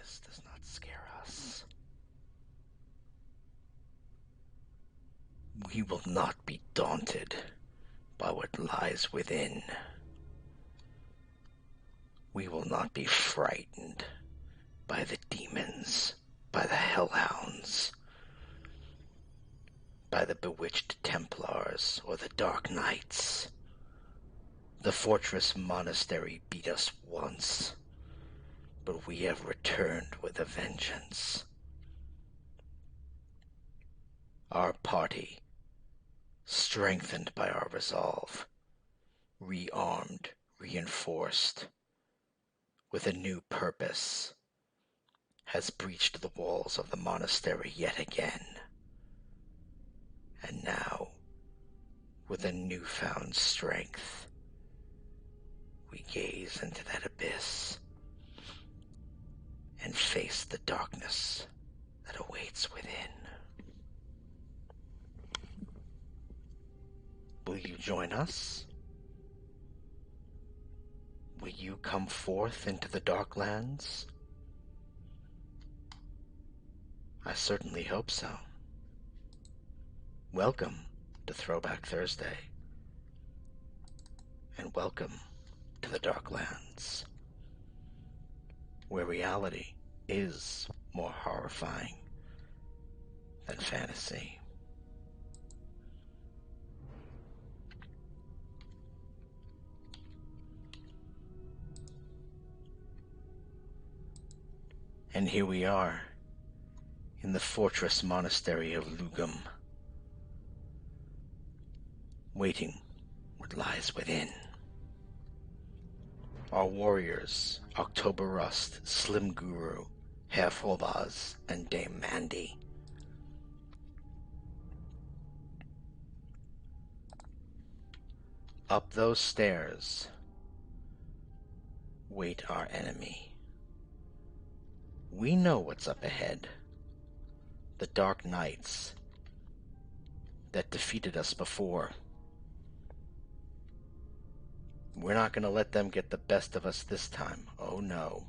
darkness does not scare us. We will not be daunted by what lies within. We will not be frightened by the demons, by the hellhounds, by the bewitched Templars or the Dark Knights. The fortress monastery beat us once, but we have returned with a vengeance. Our party, strengthened by our resolve, rearmed, reinforced, with a new purpose, has breached the walls of the monastery yet again. And now, with a newfound strength, we gaze into that abyss and face the darkness that awaits within. Will you join us? Will you come forth into the Darklands? I certainly hope so. Welcome to Throwback Thursday, and welcome to the Darklands, where reality is more horrifying than fantasy. And here we are, in the fortress monastery of Lugum, waiting what lies within. Our warriors, October Rust, Slim Guru, Herr Folbaz, and Dame Mandy. Up those stairs, wait our enemy. We know what's up ahead. The Dark Knights that defeated us before. We're not going to let them get the best of us this time. Oh no.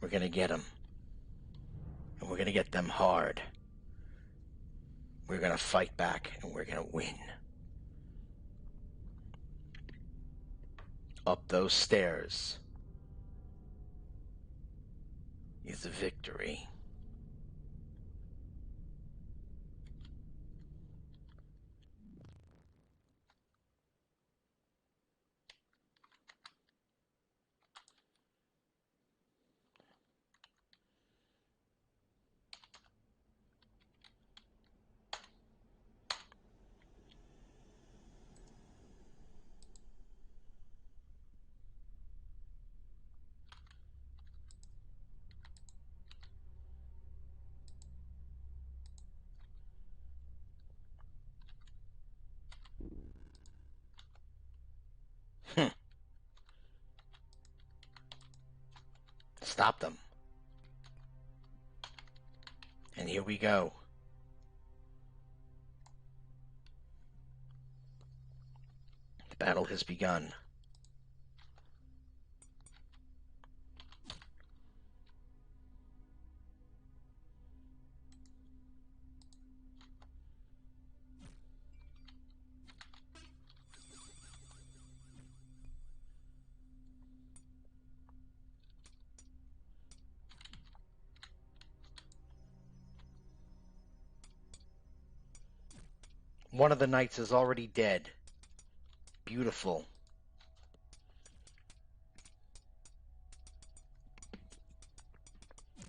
We're going to get them. And we're going to get them hard. We're going to fight back and we're going to win. Up those stairs is victory. Stop them. And here we go. The battle has begun. One of the knights is already dead. Beautiful.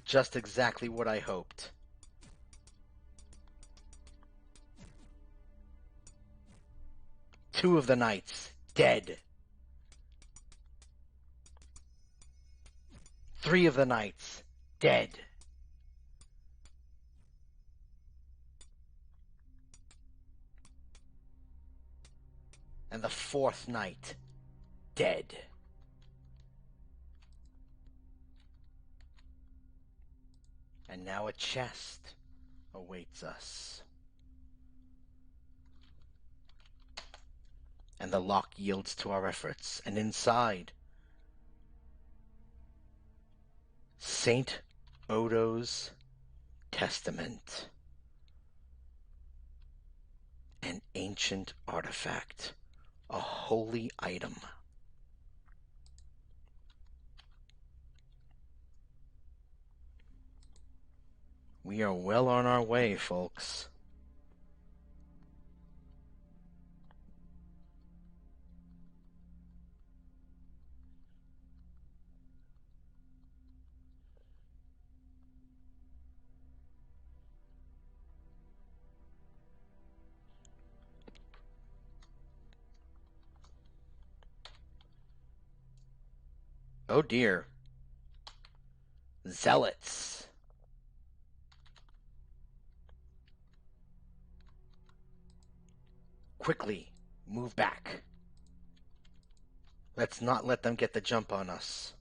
Just exactly what I hoped. Two of the knights dead. Three of the knights dead. And the fourth knight dead. And now a chest awaits us. and the lock yields to our efforts, and inside, Saint Odo's Testament, an ancient artifact, a holy item. We are well on our way, folks. Oh dear. Zealots. Quickly, move back. Let's not let them get the jump on us.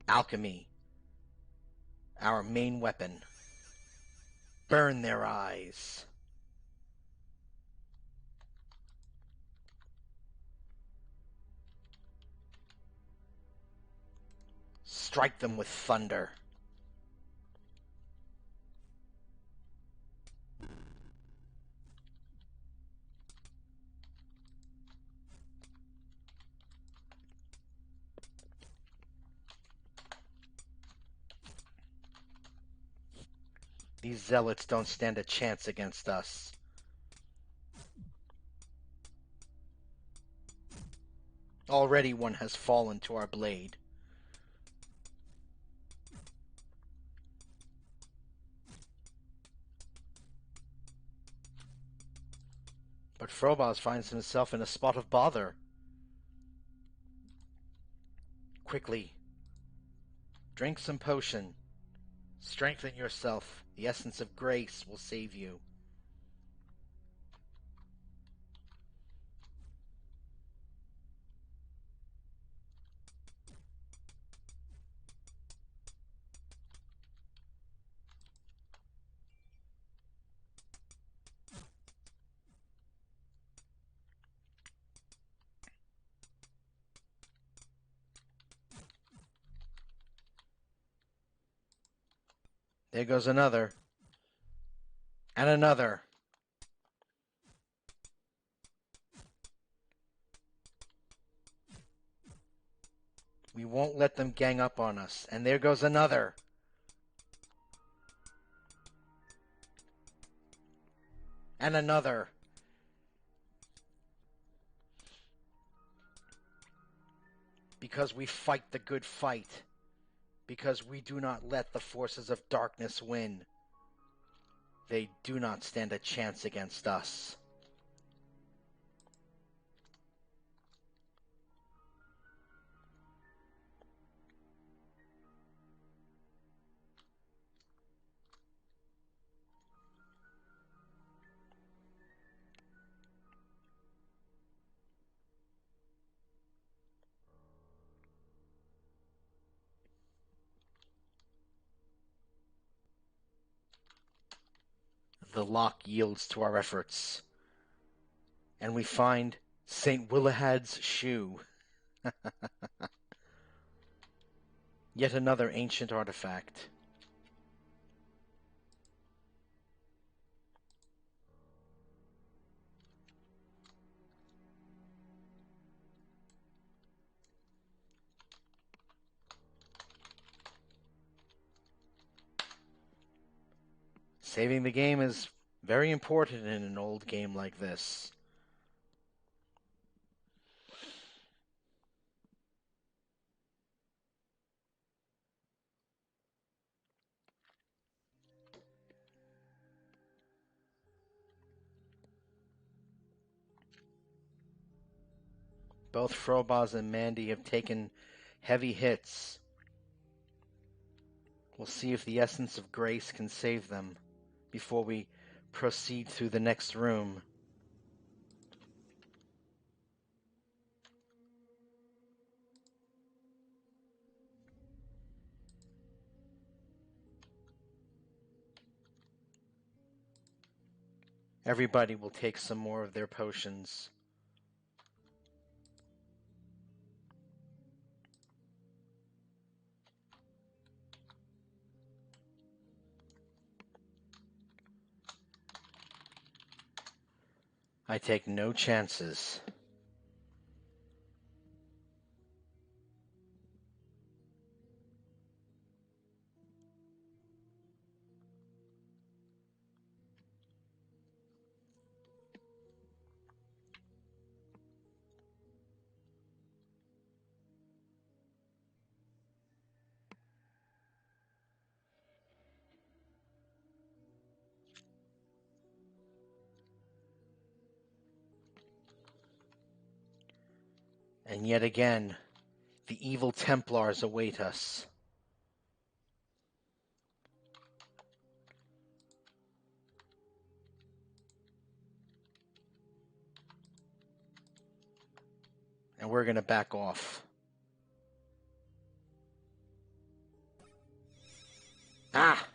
Alchemy, our main weapon. Burn their eyes. Strike them with thunder. These zealots don't stand a chance against us. Already one has fallen to our blade. But Frobos finds himself in a spot of bother. Quickly, drink some potion. Strengthen yourself. The essence of grace will save you. There goes another. And another. We won't let them gang up on us. And there goes another. And another. Because we fight the good fight. Because we do not let the forces of darkness win. They do not stand a chance against us. The lock yields to our efforts. And we find St. Willahad's shoe. Yet another ancient artifact. Saving the game is very important in an old game like this. Both Frobos and Mandy have taken heavy hits. We'll see if the essence of grace can save them before we proceed through the next room. Everybody will take some more of their potions. I take no chances. And yet again, the evil Templars await us. And we're going to back off. Ah!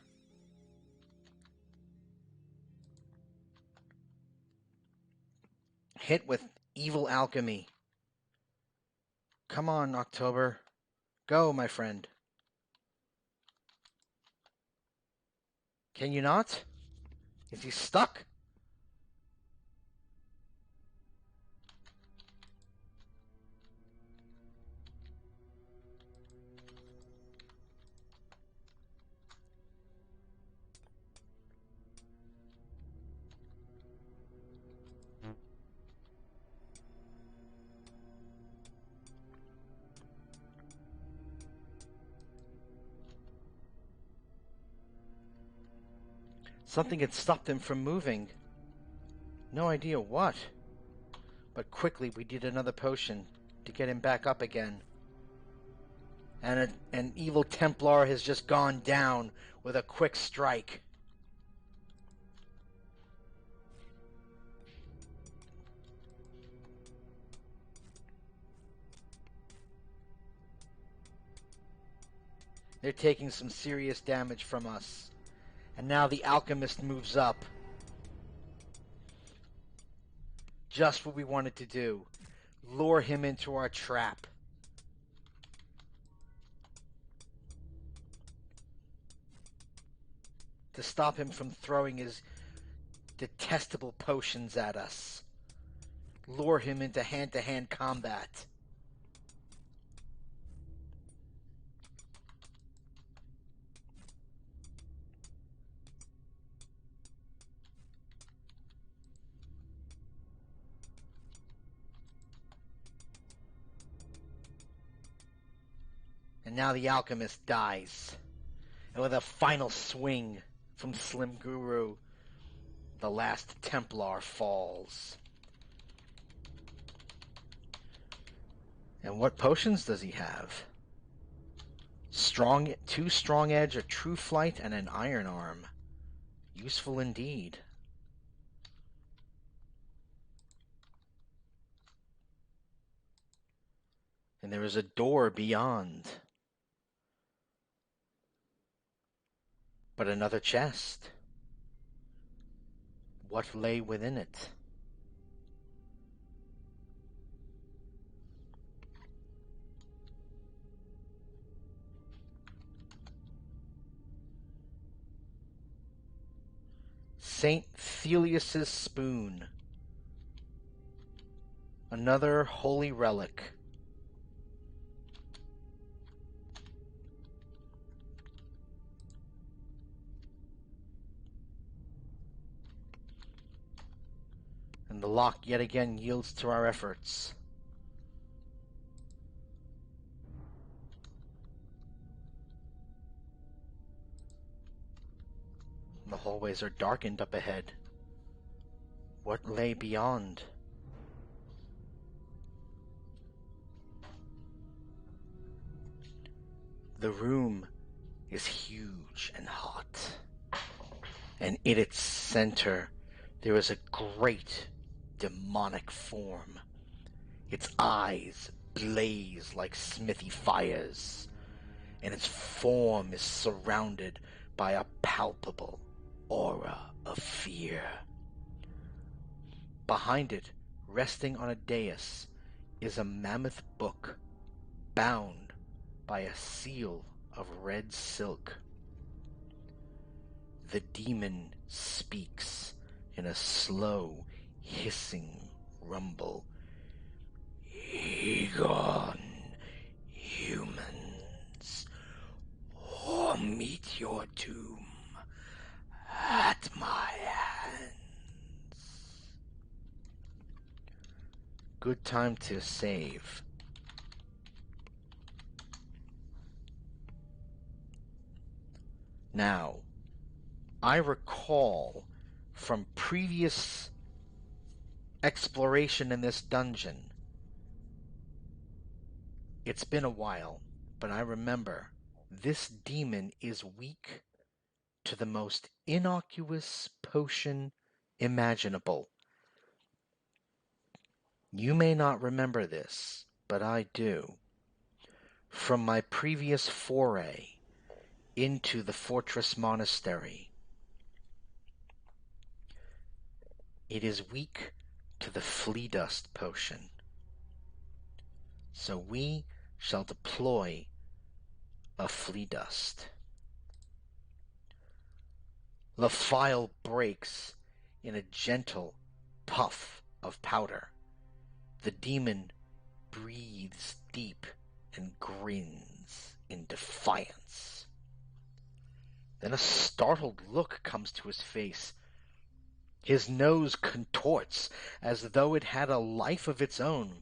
Hit with evil alchemy. Come on, October. Go, my friend. Can you not? Is he stuck? Something had stopped him from moving. No idea what. But quickly we did another potion to get him back up again. And an evil Templar has just gone down with a quick strike. They're taking some serious damage from us. And now the alchemist moves up. Just what we wanted to do. Lure him into our trap. To stop him from throwing his detestable potions at us. Lure him into hand-to-hand combat. And now the alchemist dies. And with a final swing from Slim Guru, the last Templar falls. And what potions does he have? Two strong edge, a true flight, and an iron arm. Useful indeed. And there is a door beyond. But another chest. What lay within it? Saint Thelius's spoon. Another holy relic. And the lock yet again yields to our efforts. The hallways are darkened up ahead. What lay beyond? The room is huge and hot. And in its center, there is a great demonic form. Its eyes blaze like smithy fires, and its form is surrounded by a palpable aura of fear. Behind it, resting on a dais, is a mammoth book, bound by a seal of red silk. The demon speaks in a slow, hissing rumble. "Begone, humans, or meet your doom at my hands." Good time to save. Now, I recall from previous exploration in this dungeon, it's been a while, but I remember this demon is weak to the most innocuous potion imaginable. You may not remember this, but I do. From my previous foray into the fortress monastery, it is weak to the flea dust potion. So we shall deploy a flea dust. The phial breaks in a gentle puff of powder. The demon breathes deep and grins in defiance. Then a startled look comes to his face. His nose contorts as though it had a life of its own.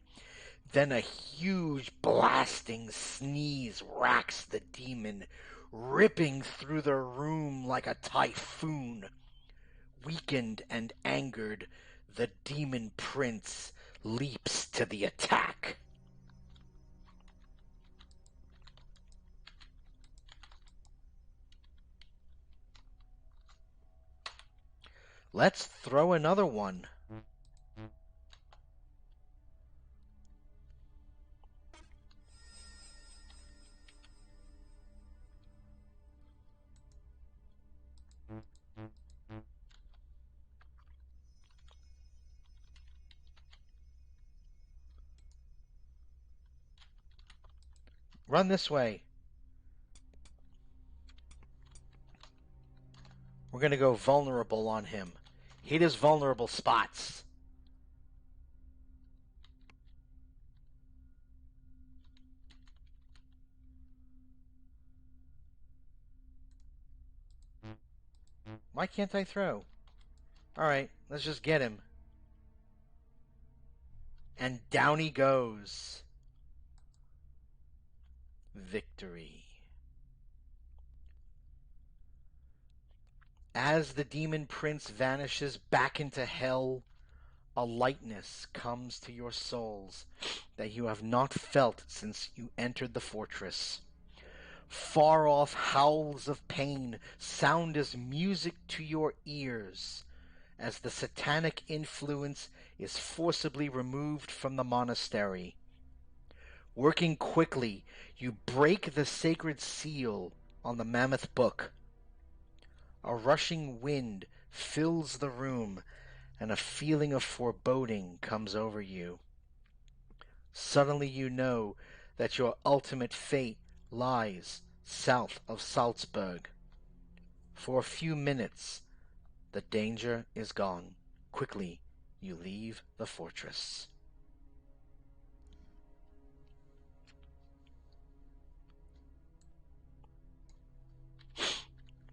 Then a huge blasting sneeze racks the demon, ripping through the room like a typhoon. Weakened and angered, the demon prince leaps to the attack. Let's throw another one. Run this way. We're going to go vulnerable on him. Hit his vulnerable spots. Why can't I throw? Alright, let's just get him. And down he goes. Victory. As the demon prince vanishes back into hell, a lightness comes to your souls that you have not felt since you entered the fortress. Far off howls of pain sound as music to your ears as the satanic influence is forcibly removed from the monastery. Working quickly, you break the sacred seal on the mammoth book. A rushing wind fills the room, and a feeling of foreboding comes over you. Suddenly you know that your ultimate fate lies south of Salzburg. For a few minutes, the danger is gone. Quickly, you leave the fortress.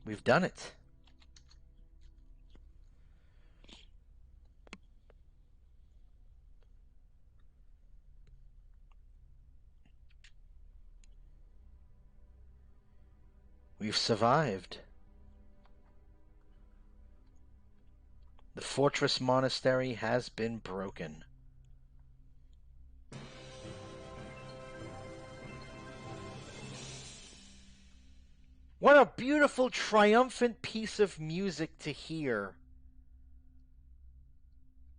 We've done it. We've survived. The fortress monastery has been broken. What a beautiful, triumphant piece of music to hear.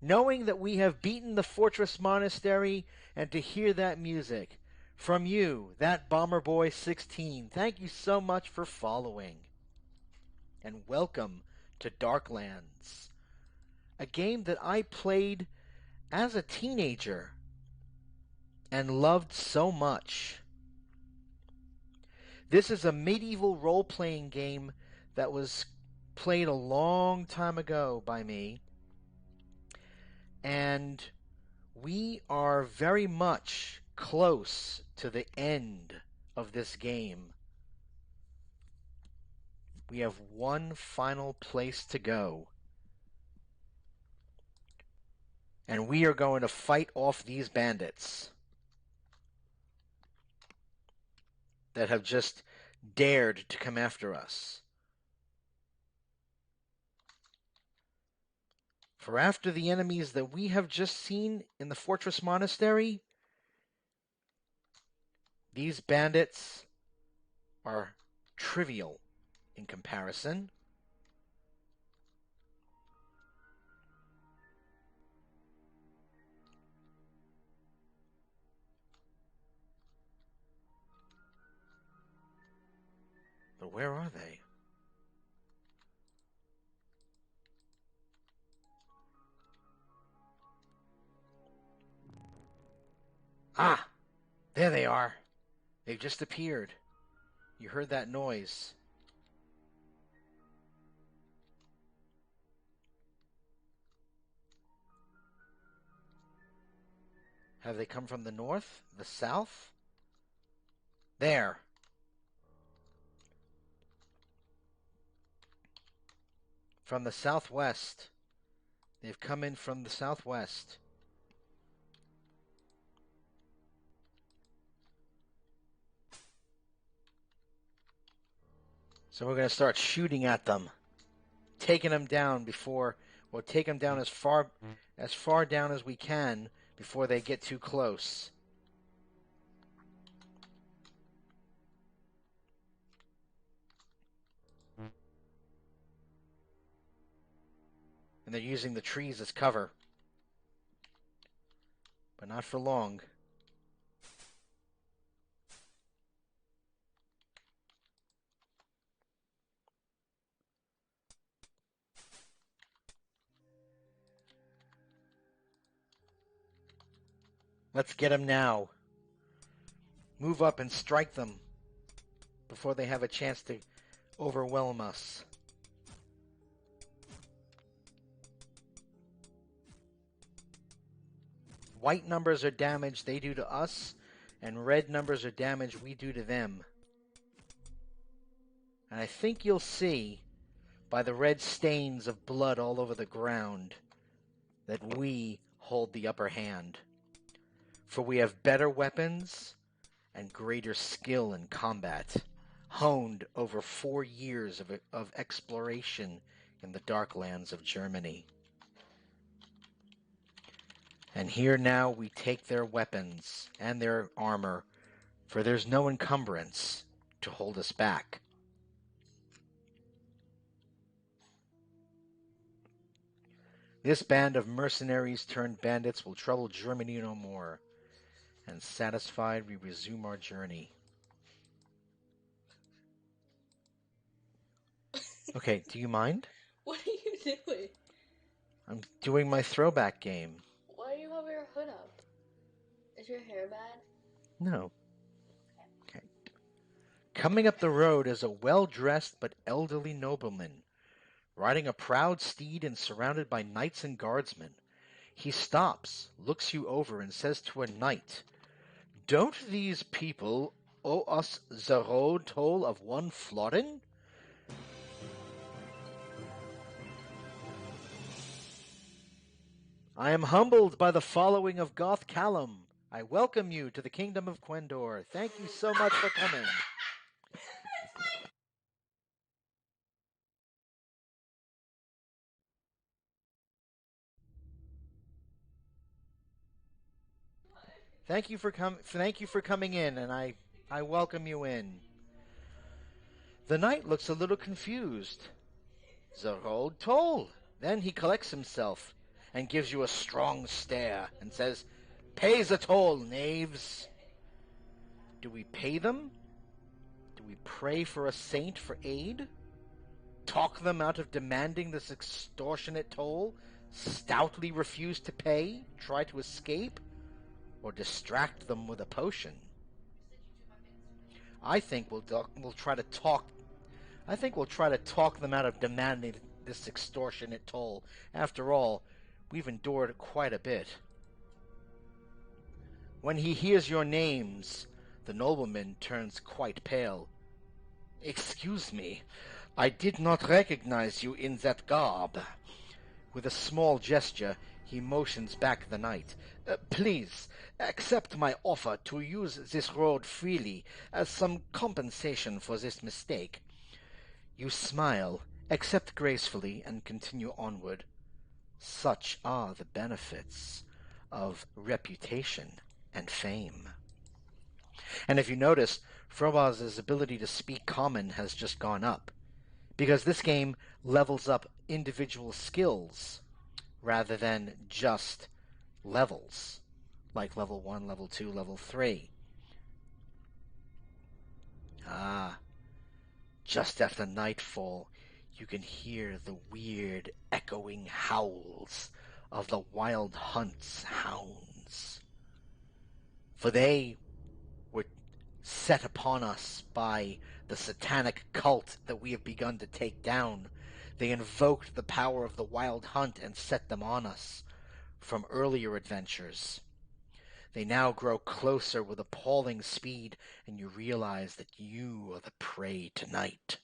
Knowing that we have beaten the fortress monastery, and to hear that music. From you, that Bomber Boy 16, thank you so much for following. And welcome to Darklands. a game that I played as a teenager and loved so much. This is a medieval role-playing game that was played a long time ago by me, and we are very much close to the end of this game. We have one final place to go. And we are going to fight off these bandits that have just dared to come after us. For after the enemies that we have just seen in the Fortress Monastery, these bandits are trivial in comparison. But where are they? Ah! There they are. They've just appeared. You heard that noise. Have they come from the north? The south? There. From the southwest. They've come in from the southwest. So we're going to start shooting at them, taking them down before, we'll take them down as far down as we can before they get too close. And they're using the trees as cover. But not for long. Let's get them now. Move up and strike them before they have a chance to overwhelm us. White numbers are damage they do to us, and red numbers are damage we do to them. And I think you'll see by the red stains of blood all over the ground that we hold the upper hand. For we have better weapons and greater skill in combat, honed over 4 years of exploration in the Darklands of Germany. And here now we take their weapons and their armor, for there's no encumbrance to hold us back. This band of mercenaries turned bandits will trouble Germany no more. And satisfied, we resume our journey. Okay, do you mind? What are you doing? I'm doing my throwback game. Why do you have your hood up? Is your hair bad? No. Okay. Coming up the road is a well-dressed but elderly nobleman, riding a proud steed and surrounded by knights and guardsmen. He stops, looks you over, and says to a knight, "Don't these people owe us the road toll of 1 florin?" "I am humbled by the following of Goth Callum. I welcome you to the kingdom of Quendor. Thank you so much for coming." Thank you for coming in, and I welcome you in. The knight looks a little confused. "The road toll." Then he collects himself and gives you a strong stare and says, "Pay the toll, knaves." Do we pay them? Do we pray for a saint for aid? Talk them out of demanding this extortionate toll Stoutly refuse to pay, try to escape, or distract them with a potion? I think we'll try to talk. I think we'll try to talk them out of demanding this extortionate toll. After all, we've endured quite a bit. When he hears your names, the nobleman turns quite pale. Excuse me, I did not recognize you in that garb. With a small gesture, he motions back the knight. Please, accept my offer to use this road freely as some compensation for this mistake. You smile, accept gracefully, and continue onward. Such are the benefits of reputation and fame. And if you notice, Froboz's ability to speak common has just gone up, because this game levels up individual skills rather than just levels, like level 1, level 2, level 3. Ah, just after nightfall, you can hear the weird echoing howls of the Wild Hunt's hounds. For they were set upon us by the satanic cult that we have begun to take down. They invoked the power of the Wild Hunt and set them on us from earlier adventures. They now grow closer with appalling speed, and you realize that you are the prey tonight.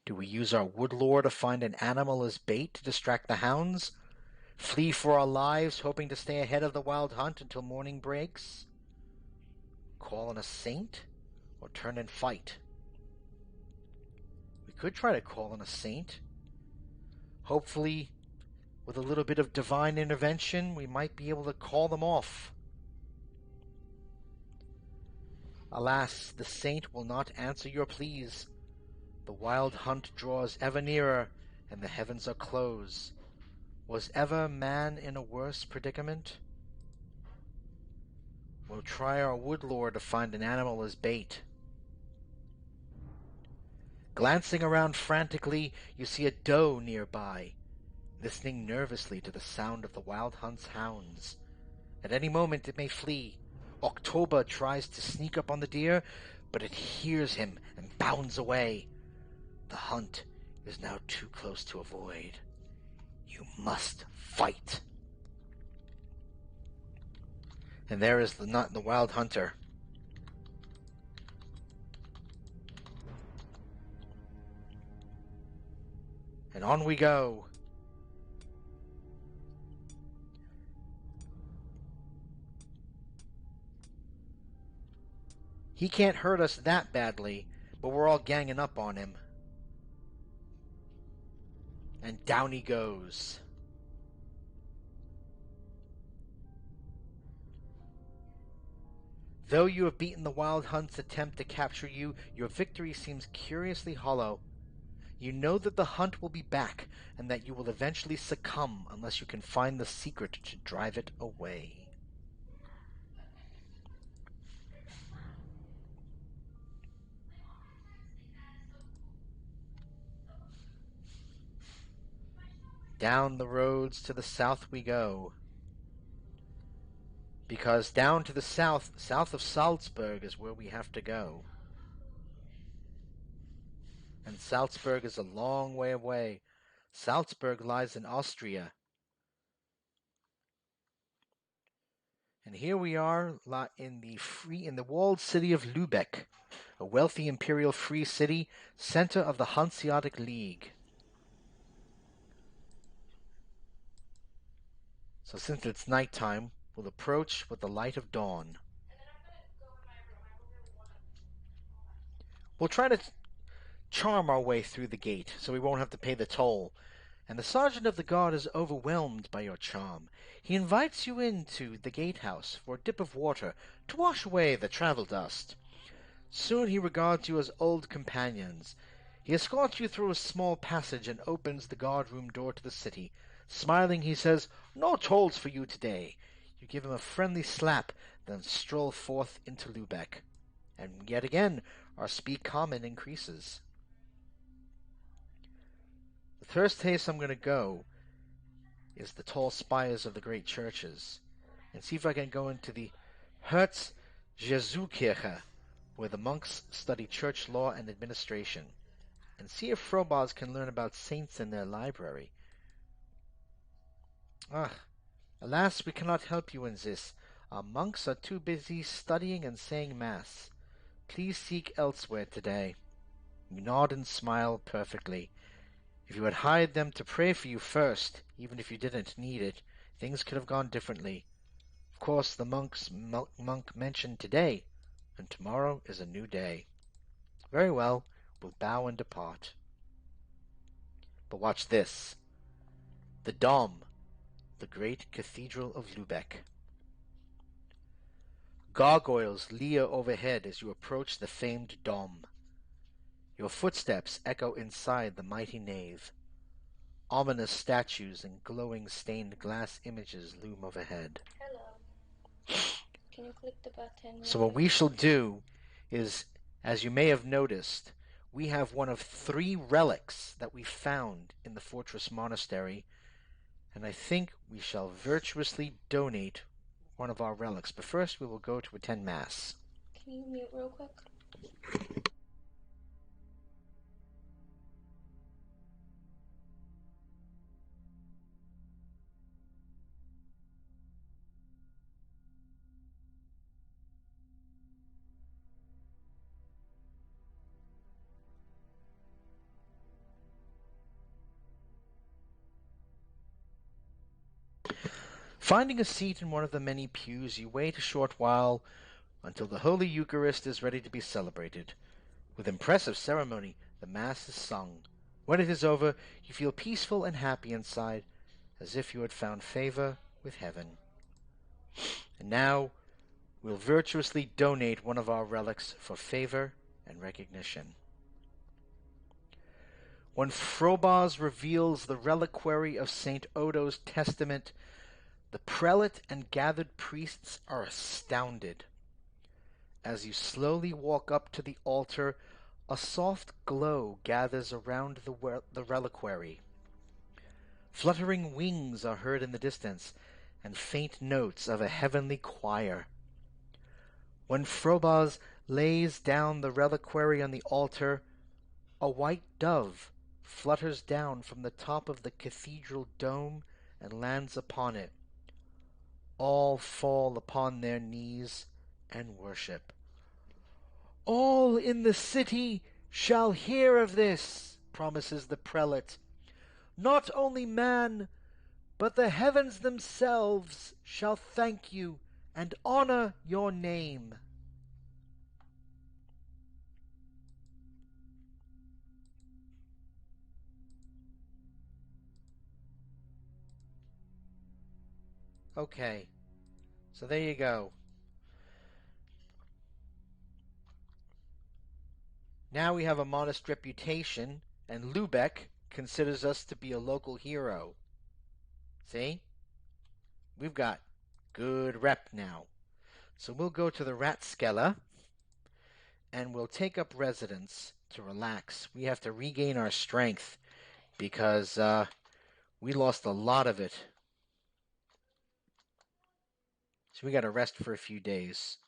Do we use our woodlore to find an animal as bait to distract the hounds? Flee for our lives, hoping to stay ahead of the Wild Hunt until morning breaks? Call on a saint? Or turn and fight? We could try to call on a saint. Hopefully, with a little bit of divine intervention, we might be able to call them off. Alas, the saint will not answer your pleas. The Wild Hunt draws ever nearer, and the heavens are closed. Was ever man in a worse predicament? We'll try our woodlore to find an animal as bait. Glancing around frantically, you see a doe nearby, listening nervously to the sound of the Wild Hunt's hounds. At any moment it may flee. October tries to sneak up on the deer, but it hears him and bounds away. The hunt is now too close to avoid. You must fight. And there is the Wild Hunter. And on we go. He can't hurt us that badly, but we're all ganging up on him. And down he goes. Though you have beaten the Wild Hunt's attempt to capture you, your victory seems curiously hollow. You know that the hunt will be back, and that you will eventually succumb unless you can find the secret to drive it away. Down the roads to the south we go. Because down to the south of Salzburg is where we have to go. And Salzburg is a long way away. Salzburg lies in Austria. And here we are in the walled city of Lübeck, a wealthy imperial free city, center of the Hanseatic League. So since it's nighttime, we'll approach with the light of dawn. We'll try to charm our way through the gate so we won't have to pay the toll. And the sergeant of the guard is overwhelmed by your charm. He invites you into the gatehouse for a dip of water to wash away the travel dust. Soon he regards you as old companions. He escorts you through a small passage and opens the guard-room door to the city. Smiling, he says, "No tolls for you today." You give him a friendly slap, then stroll forth into Lübeck. And yet again, our speak common increases. The first place I'm going to go is the tall spires of the great churches, and see if I can go into the Herz Jesuskirche, where the monks study church law and administration, and see if Frobaz can learn about saints in their library. Ah, alas, we cannot help you in this. Our monks are too busy studying and saying Mass. Please seek elsewhere today. You nod and smile perfectly. If you had hired them to pray for you first, even if you didn't need it, things could have gone differently. Of course, the monk mentioned today, and tomorrow is a new day. Very well, we'll bow and depart. But watch this. The Dom, the great cathedral of Lübeck. Gargoyles leer overhead as you approach the famed Dom. Your footsteps echo inside the mighty nave. Ominous statues and glowing stained glass images loom overhead. Hello. Can you click the button? So what we shall do is, as you may have noticed, we have one of 3 relics that we found in the Fortress Monastery, and I think we shall virtuously donate one of our relics. But first we will go to attend Mass. Can you mute real quick? Finding a seat in one of the many pews, you wait a short while until the Holy Eucharist is ready to be celebrated. With impressive ceremony, the Mass is sung. When it is over, you feel peaceful and happy inside, as if you had found favor with heaven. And now, we'll virtuously donate one of our relics for favor and recognition. When Frobaz reveals the reliquary of St. Odo's testament, the prelate and gathered priests are astounded. As you slowly walk up to the altar, a soft glow gathers around the reliquary. Fluttering wings are heard in the distance, and faint notes of a heavenly choir. When Frobaz lays down the reliquary on the altar, a white dove flutters down from the top of the cathedral dome and lands upon it. All fall upon their knees and worship. All in the city shall hear of this, promises the prelate. Not only man, but the heavens themselves shall thank you and honor your name. Okay, so there you go. Now we have a modest reputation, and Lübeck considers us to be a local hero. See? We've got good rep now. So we'll go to the Ratskeller, and we'll take up residence to relax. We have to regain our strength because we lost a lot of it. So we got to rest for a few days.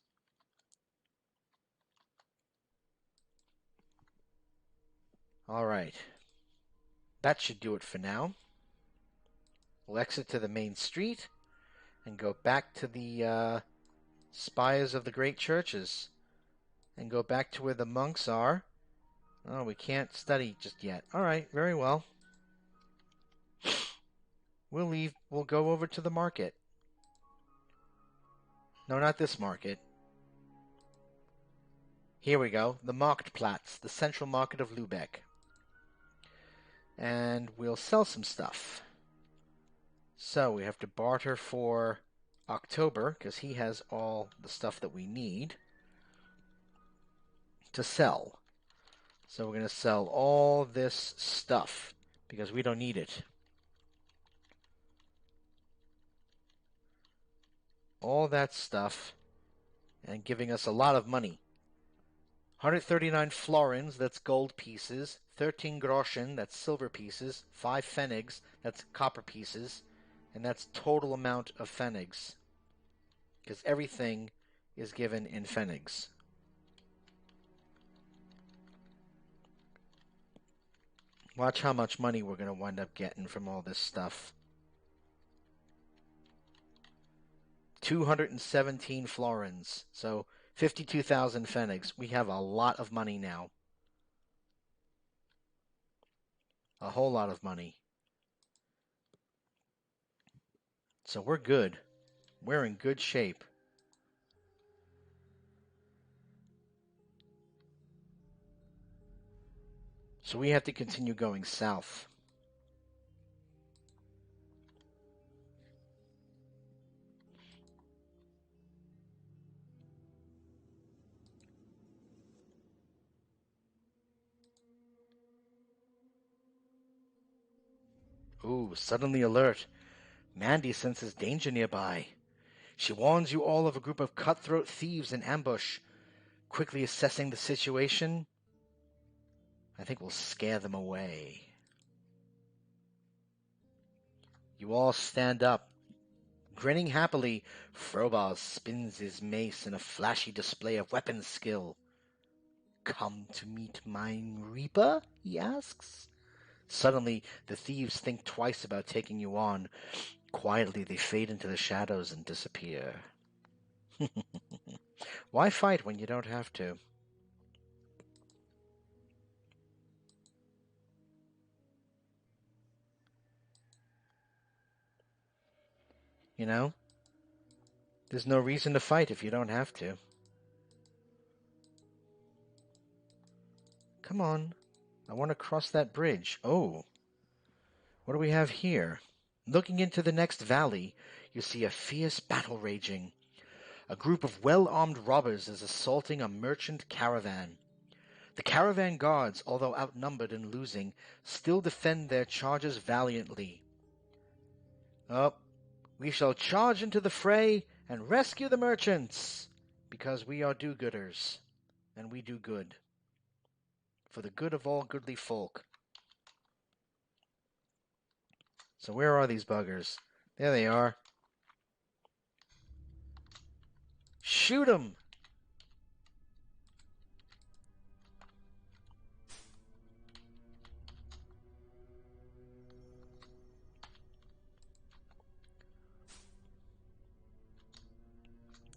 All right. That should do it for now. We'll exit to the main street and go back to the spires of the great churches and go back to where the monks are. Oh, we can't study just yet. All right, very well. We'll leave. We'll go over to the market. No, not this market. Here we go. The Marktplatz, the central market of Lübeck. And we'll sell some stuff. So we have to barter for October, because he has all the stuff that we need to sell. So we're going to sell all this stuff, because we don't need it. All that stuff, and giving us a lot of money. 139 florins, that's gold pieces. 13 groschen, that's silver pieces. 5 pfennigs, that's copper pieces. And that's total amount of Pfennigs. Because everything is given in Pfennigs. Watch how much money we're going to wind up getting from all this stuff. 217 florins. So 52,000 Pfennigs. We have a lot of money now. A whole lot of money. So we're good. We're in good shape. So we have to continue going south. Ooh, suddenly alert. Mandy senses danger nearby. She warns you all of a group of cutthroat thieves in ambush. Quickly assessing the situation, I think we'll scare them away. You all stand up. Grinning happily, Frobos spins his mace in a flashy display of weapon skill. Come to meet mine Reaper? He asks. Suddenly, the thieves think twice about taking you on. Quietly, they fade into the shadows and disappear. Why fight when you don't have to? You know? There's no reason to fight if you don't have to. Come on. I want to cross that bridge. Oh. What do we have here? Looking into the next valley, you see a fierce battle raging. A group of well-armed robbers is assaulting a merchant caravan. The caravan guards, although outnumbered and losing, still defend their charges valiantly. Oh, we shall charge into the fray and rescue the merchants, because we are do-gooders, and we do good. For the good of all goodly folk. So where are these buggers? There they are. Shoot 'em!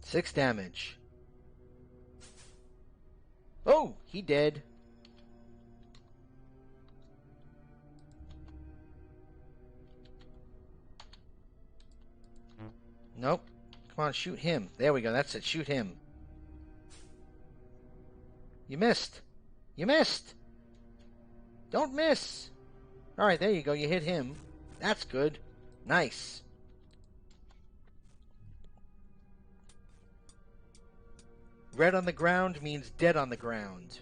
Six damage. Oh, he dead. Nope. Come on, shoot him. There we go. That's it. Shoot him. You missed. You missed. Don't miss. All right, there you go. You hit him. That's good. Nice. Red on the ground means dead on the ground.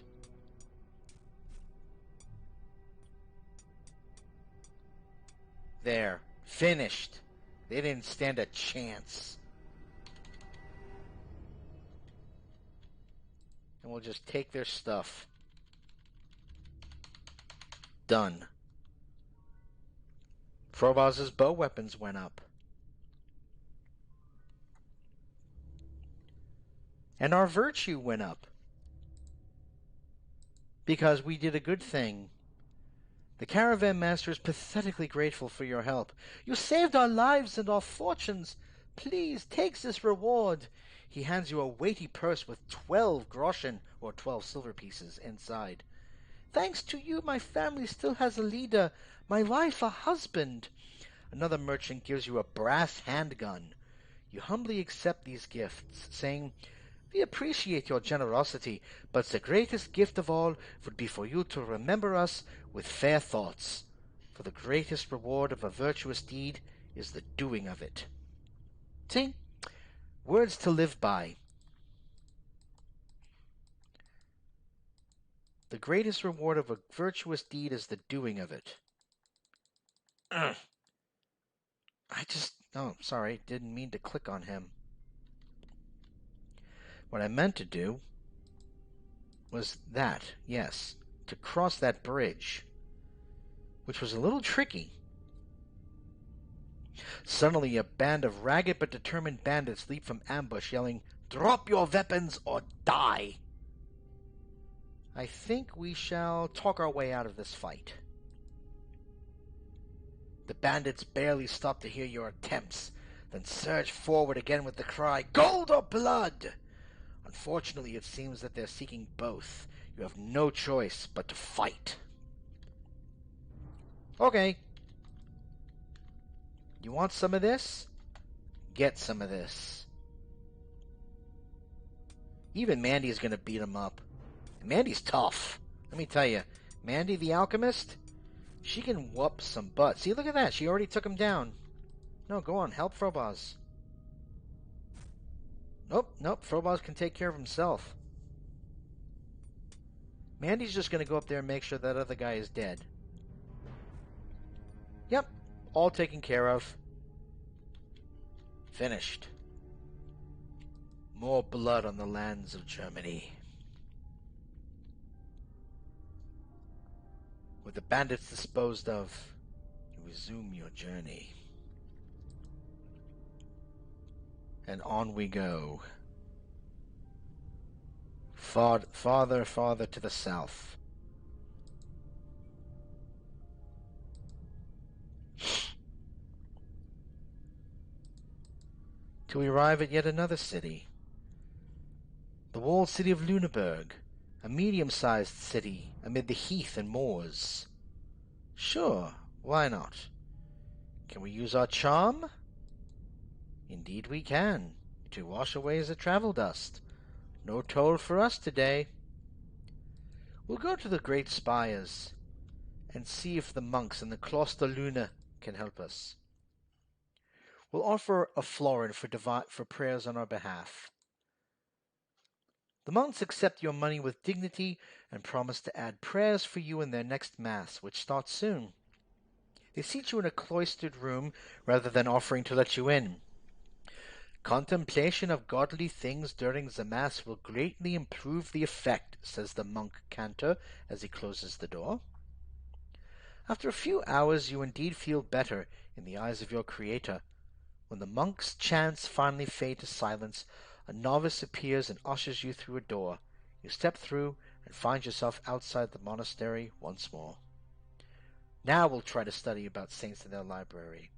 There. Finished. They didn't stand a chance. And we'll just take their stuff. Done. Froboz's bow weapons went up. And our virtue went up. Because we did a good thing. The caravan master is pathetically grateful for your help. You saved our lives and our fortunes. Please, take this reward. He hands you a weighty purse with 12 groschen, or 12 silver pieces, inside. Thanks to you, my family still has a leader, my wife a husband. Another merchant gives you a brass handgun. You humbly accept these gifts, saying, We appreciate your generosity, but the greatest gift of all would be for you to remember us with fair thoughts. For the greatest reward of a virtuous deed is the doing of it. See? Words to live by. The greatest reward of a virtuous deed is the doing of it. Oh, sorry, didn't mean to click on him. What I meant to do was that, yes, to cross that bridge, which was a little tricky. Suddenly, a band of ragged but determined bandits leap from ambush, yelling, "Drop your weapons or die!" I think we shall talk our way out of this fight. The bandits barely stop to hear your attempts, then surge forward again with the cry, "Gold or blood!" Unfortunately, it seems that they're seeking both. You have no choice but to fight. Okay. You want some of this? Get some of this. Even Mandy's gonna beat him up. Mandy's tough. Let me tell you. Mandy the Alchemist, she can whoop some butt. See, look at that. She already took him down. No, go on. Help Frobaz. Nope. Frobaz can take care of himself. Mandy's just gonna go up there and make sure that other guy is dead. Yep. All taken care of. Finished. More blood on the lands of Germany. With the bandits disposed of, you resume your journey. And on we go. Farther to the south. Till we arrive at yet another city. The walled city of Lüneburg, a medium-sized city amid the heath and moors. Sure, why not? Can we use our charm? Indeed we can, to wash away the travel dust. No toll for us today. We'll go to the great spires and see if the monks in the Kloster Luna can help us. We'll offer a florin for prayers on our behalf. The monks accept your money with dignity and promise to add prayers for you in their next Mass, which starts soon. They seat you in a cloistered room rather than offering to let you in. Contemplation of godly things during the Mass will greatly improve the effect, says the monk cantor as he closes the door. After a few hours you indeed feel better in the eyes of your Creator. When the monk's chants finally fade to silence, a novice appears and ushers you through a door. You step through and find yourself outside the monastery once more. Now we'll try to study about saints in their library.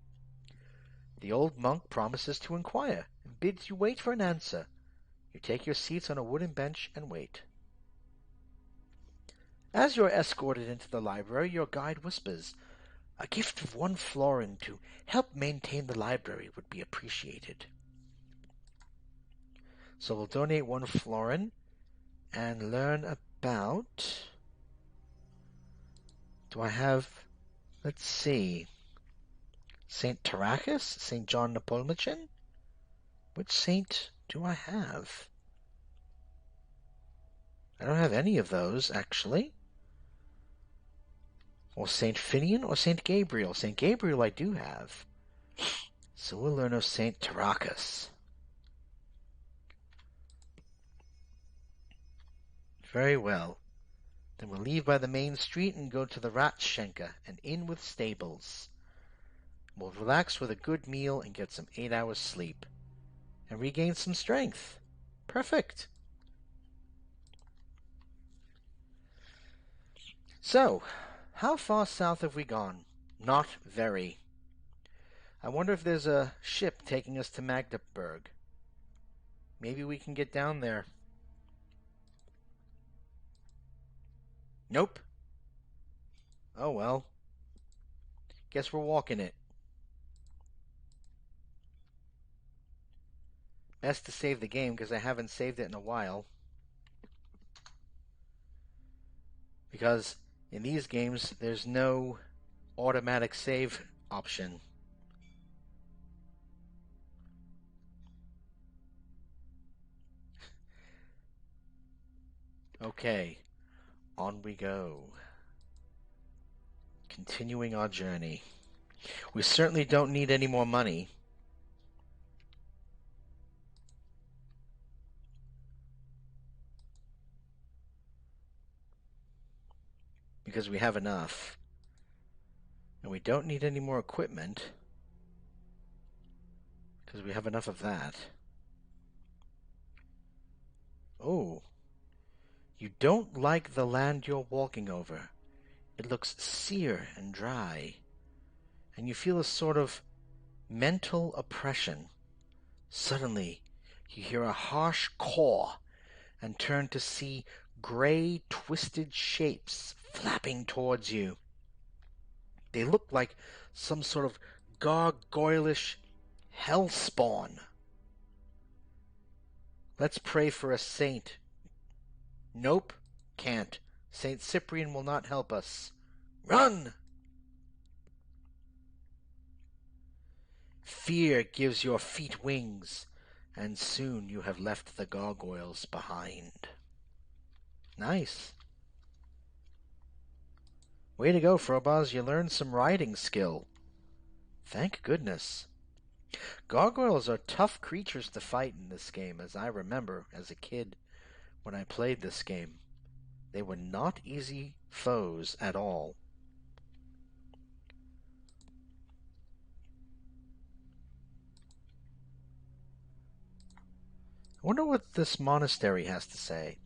The old monk promises to inquire and bids you wait for an answer. You take your seats on a wooden bench and wait. As you're escorted into the library, your guide whispers, "A gift of 1 florin to help maintain the library would be appreciated." So we'll donate 1 florin and learn about... Do I have... Let's see. St. Tarachus? St. John Nepomucen? Which saint do I have? I don't have any of those, actually. Or St. Finian or St. Gabriel. St. Gabriel I do have. So we'll learn of St. Tarachus. Very well. Then we'll leave by the main street and go to the Ratschenke, an inn with stables. We'll relax with a good meal and get some 8 hours sleep. And regain some strength. Perfect. So, how far south have we gone? Not very. I wonder if there's a ship taking us to Magdeburg. Maybe we can get down there. Nope. Oh well. Guess we're walking it. Best to save the game because I haven't saved it in a while. Because in these games, there's no automatic save option. Okay, on we go. Continuing our journey. We certainly don't need any more money. Because we have enough. And we don't need any more equipment. because we have enough of that. Oh, you don't like the land you're walking over. It looks sere and dry, and you feel a sort of mental oppression. Suddenly, you hear a harsh caw and turn to see gray, twisted shapes flapping towards you. They look like some sort of gargoylish hell spawn. Let's pray for a saint. Nope, can't. Saint Cyprian will not help us. Run! Fear gives your feet wings, and soon you have left the gargoyles behind. Nice. Way to go, Frobaz. You learned some riding skill. Thank goodness. Gargoyles are tough creatures to fight in this game, as I remember as a kid when I played this game. They were not easy foes at all. I wonder what this monastery has to say.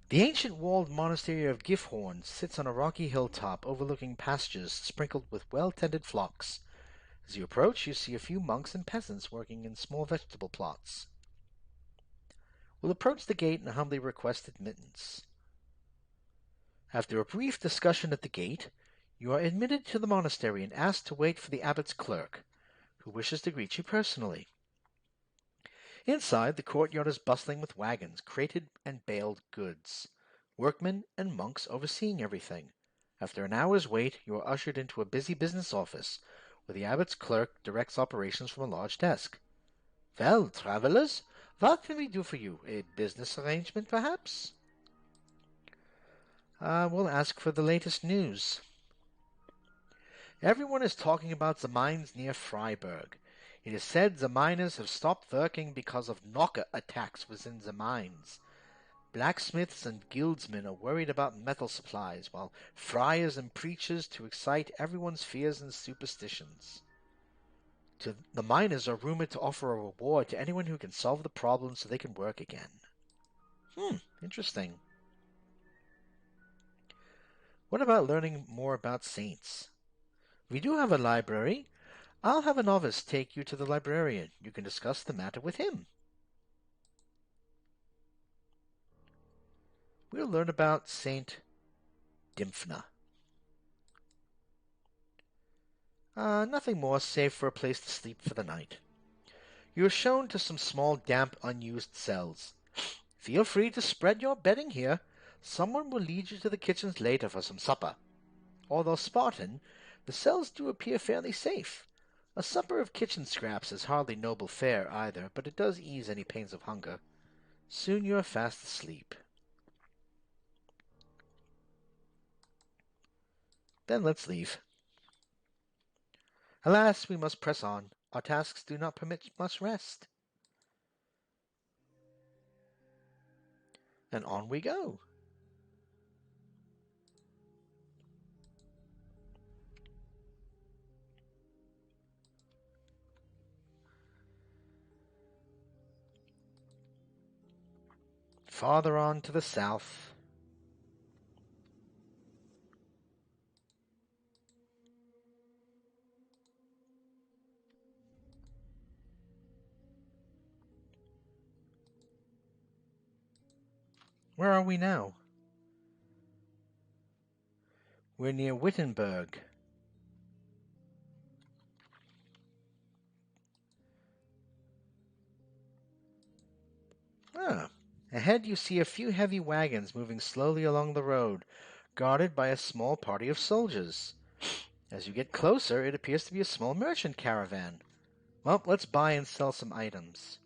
The ancient walled monastery of Gifhorn sits on a rocky hilltop overlooking pastures sprinkled with well-tended flocks. As you approach, you see a few monks and peasants working in small vegetable plots. We'll approach the gate and humbly request admittance. After a brief discussion at the gate, you are admitted to the monastery and asked to wait for the abbot's clerk, who wishes to greet you personally. Inside, the courtyard is bustling with wagons, crated and baled goods, workmen and monks overseeing everything. After an hour's wait, you are ushered into a busy business office, where the abbot's clerk directs operations from a large desk. Well, travelers, what can we do for you? A business arrangement, perhaps? We'll ask for the latest news. Everyone is talking about the mines near Freiburg. It is said the miners have stopped working because of knocker attacks within the mines. Blacksmiths and guildsmen are worried about metal supplies, while friars and preachers to excite everyone's fears and superstitions. The miners are rumored to offer a reward to anyone who can solve the problem so they can work again. Interesting. What about learning more about saints? We do have a library. I'll have a novice take you to the librarian. You can discuss the matter with him. We'll learn about Saint Dymphna. Nothing more, save for a place to sleep for the night. You are shown to some small, damp, unused cells. Feel free to spread your bedding here. Someone will lead you to the kitchens later for some supper. Although Spartan, the cells do appear fairly safe. A supper of kitchen scraps is hardly noble fare either, but it does ease any pains of hunger. Soon you are fast asleep. Then let's leave. Alas, we must press on. Our tasks do not permit much rest. And on we go. Farther on to the south. Where are we now? We're near Wittenberg. Ahead you see a few heavy wagons moving slowly along the road, guarded by a small party of soldiers. As you get closer, it appears to be a small merchant caravan. Well, let's buy and sell some items.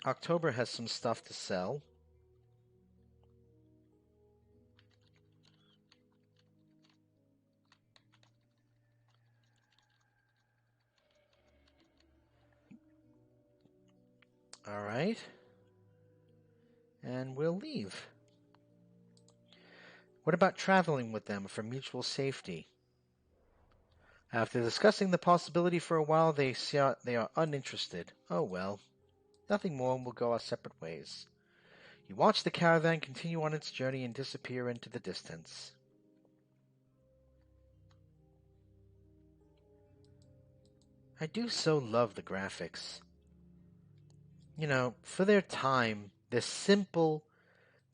October has some stuff to sell. All right. And we'll leave. What about traveling with them for mutual safety? After discussing the possibility for a while, they are uninterested. Oh well, nothing more, and we'll go our separate ways. You watch the caravan continue on its journey and disappear into the distance. I do so love the graphics. You know, for their time, they're simple,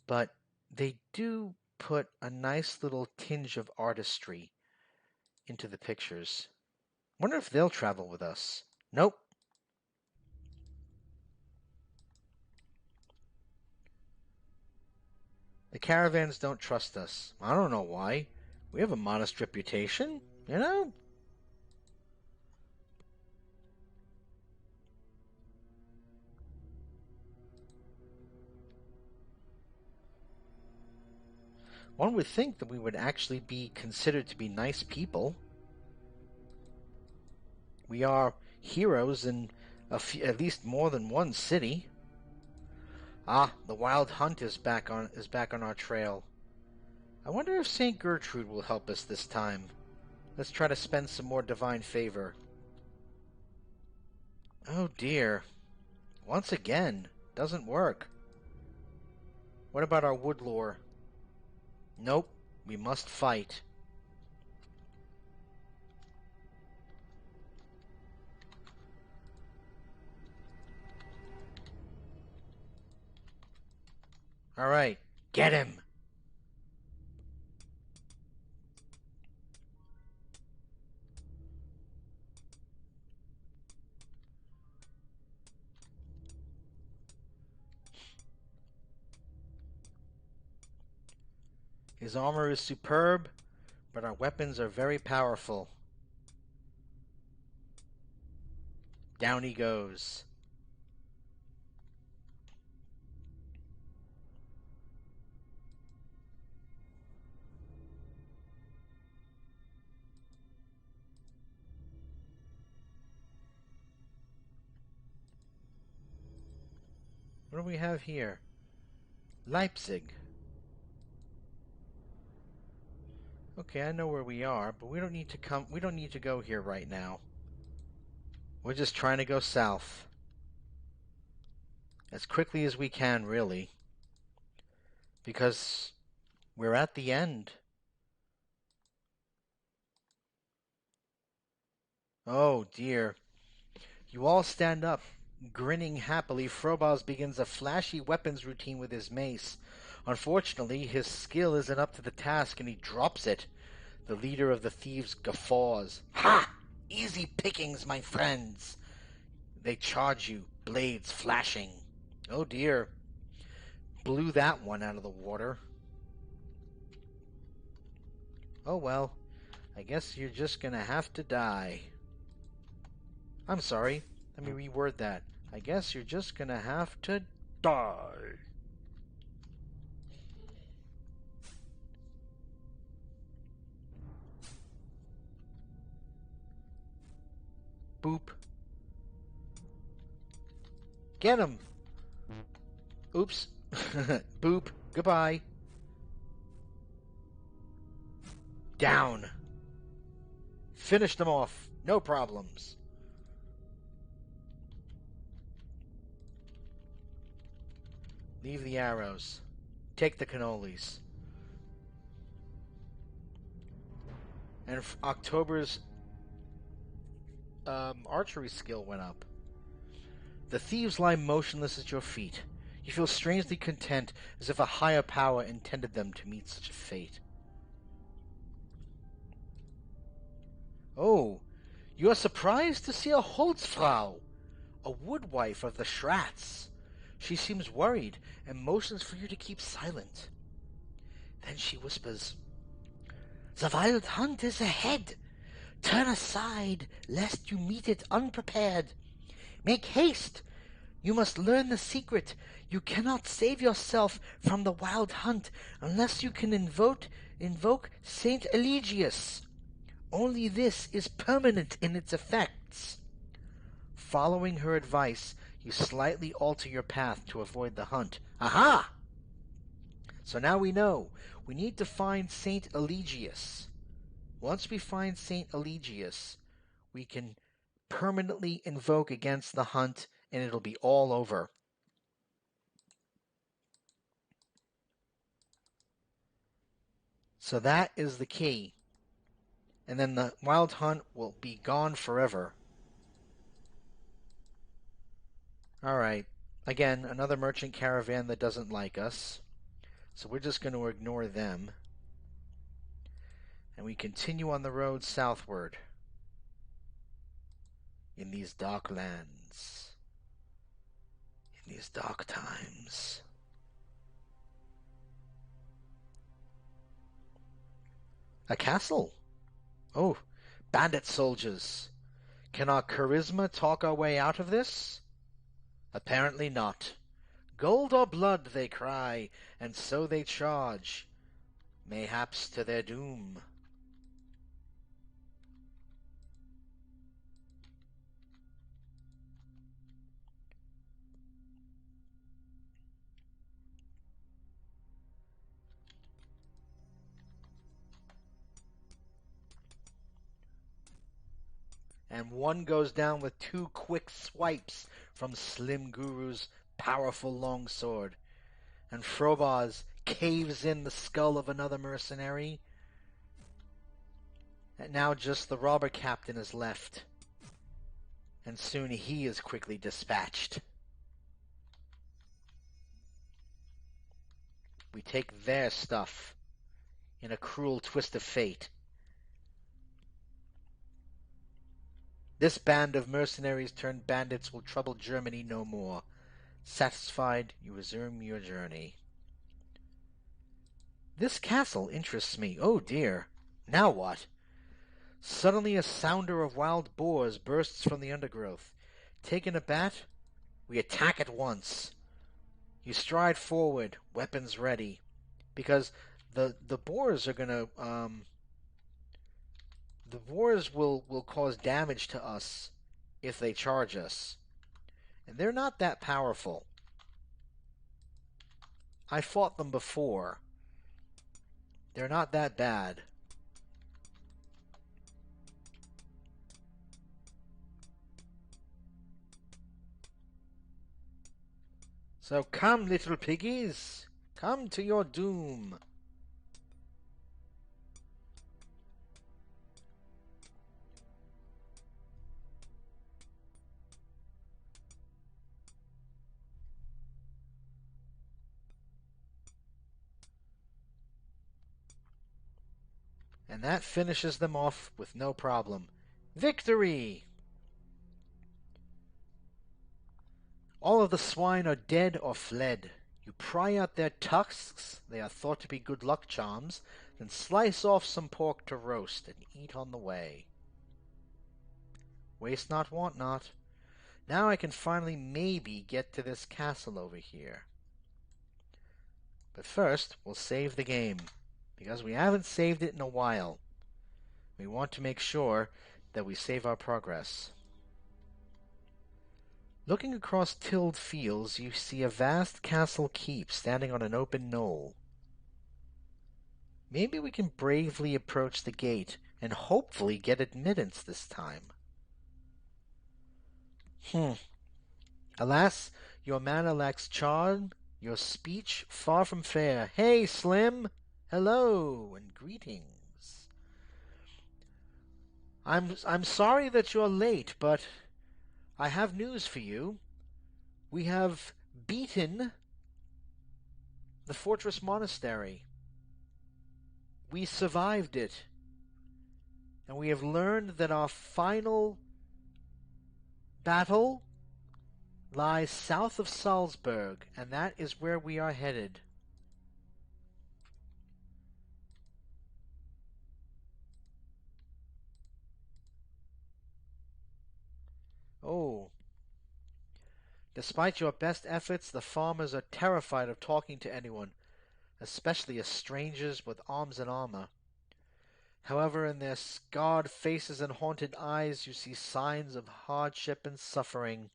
but they do put a nice little tinge of artistry into the pictures. Wonder if they'll travel with us. Nope. The caravans don't trust us. I don't know why. We have a modest reputation, you know? One would think that we would actually be considered to be nice people. We are heroes in at least more than one city. Ah, the wild hunt is back on our trail. I wonder if Saint Gertrude will help us this time. Let's try to spend some more divine favor. Oh dear. Once again, doesn't work. What about our wood lore? Nope, we must fight. Alright, get him! His armor is superb, but our weapons are very powerful. Down he goes. What do we have here? Leipzig. Okay, I know where we are, but we don't need to go here right now. We're just trying to go south. As quickly as we can, really. Because we're at the end. Oh dear. You all stand up. Grinning happily, Frobos begins a flashy weapons routine with his mace. Unfortunately, his skill isn't up to the task and he drops it. The leader of the thieves guffaws. Ha! Easy pickings, my friends! They charge you, blades flashing. Oh dear. Blew that one out of the water. Oh well. I guess you're just gonna have to die. I'm sorry. Let me reword that. I guess you're just gonna have to die. Boop. Get him! Oops. Boop. Goodbye. Down. Finish them off. No problems. Leave the arrows. Take the cannolis. And October's archery skill went up. The thieves lie motionless at your feet. You feel strangely content, as if a higher power intended them to meet such a fate. Oh, you are surprised to see a Holzfrau, a woodwife of the Schrats. She seems worried and motions for you to keep silent. Then she whispers, "The wild hunt is ahead. Turn aside, lest you meet it unprepared. Make haste. You must learn the secret. You cannot save yourself from the wild hunt unless you can invoke Saint Eligius. Only this is permanent in its effects." Following her advice, you slightly alter your path to avoid the hunt. Aha! So now we know. We need to find Saint Eligius. Once we find St. Eligius, we can permanently invoke against the hunt, and it'll be all over. So that is the key. And then the wild hunt will be gone forever. Alright. Again, another merchant caravan that doesn't like us. So we're just going to ignore them. And we continue on the road southward. In these dark lands. In these dark times. A castle. Oh, bandit soldiers. Can our charisma talk our way out of this? Apparently not. Gold or blood, they cry, and so they charge, mayhaps to their doom. And one goes down with 2 quick swipes from Slim Guru's powerful longsword. And Frobaz caves in the skull of another mercenary. And now just the robber captain is left. And soon he is quickly dispatched. We take their stuff in a cruel twist of fate. This band of mercenaries turned bandits will trouble Germany no more. Satisfied, you resume your journey. This castle interests me. Oh dear. Now what? Suddenly a sounder of wild boars bursts from the undergrowth. Taking a bat, we attack at once. You stride forward, weapons ready. Because the boars are gonna the boars will cause damage to us if they charge us. And they're not that powerful. I fought them before. They're not that bad. So come, little piggies, come to your doom. And that finishes them off with no problem. Victory! All of the swine are dead or fled. You pry out their tusks, they are thought to be good luck charms, then slice off some pork to roast and eat on the way. Waste not, want not. Now I can finally maybe get to this castle over here. But first, we'll save the game, because we haven't saved it in a while. We want to make sure that we save our progress. Looking across tilled fields, you see a vast castle keep standing on an open knoll. Maybe we can bravely approach the gate and hopefully get admittance this time. Alas, your manner lacks charm, your speech far from fair. Hey, Slim! Hello, and greetings. I'm sorry that you're late, but I have news for you. We have beaten the fortress monastery. We survived it. And we have learned that our final battle lies south of Salzburg, and that is where we are headed. Oh. Despite your best efforts, the farmers are terrified of talking to anyone, especially as strangers with arms and armor. However, in their scarred faces and haunted eyes, you see signs of hardship and suffering.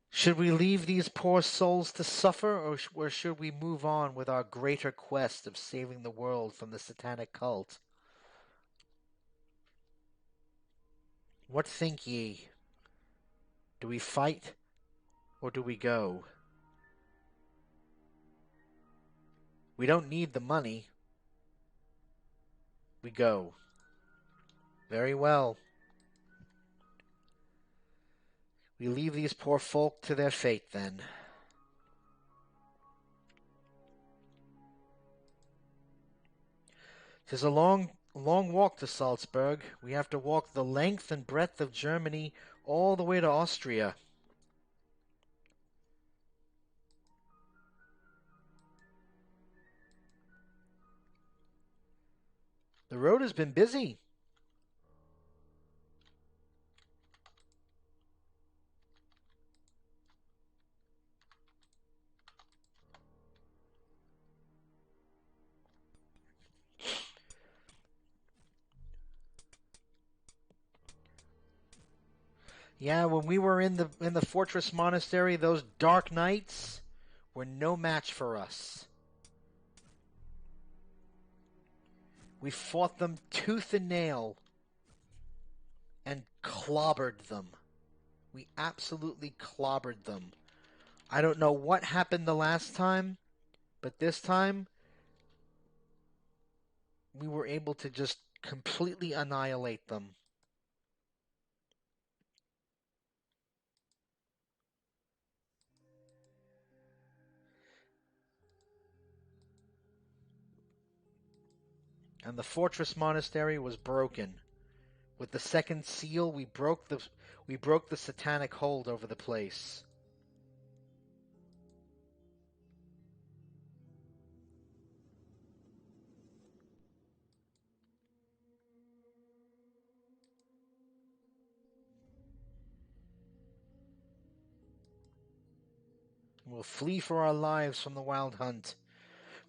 Should we leave these poor souls to suffer, or should we move on with our greater quest of saving the world from the satanic cult? What think ye? Do we fight or do we go? We don't need the money. We go. Very well. We leave these poor folk to their fate, then. "'Tis a long walk to Salzburg. We have to walk the length and breadth of Germany all the way to Austria." "The road has been busy." Yeah, when we were in the fortress monastery, those dark knights were no match for us. We fought them tooth and nail and clobbered them. We absolutely clobbered them. I don't know what happened the last time, but this time we were able to just completely annihilate them. And the fortress monastery was broken. With the second seal, we broke the satanic hold over the place. We'll flee for our lives from the wild hunt.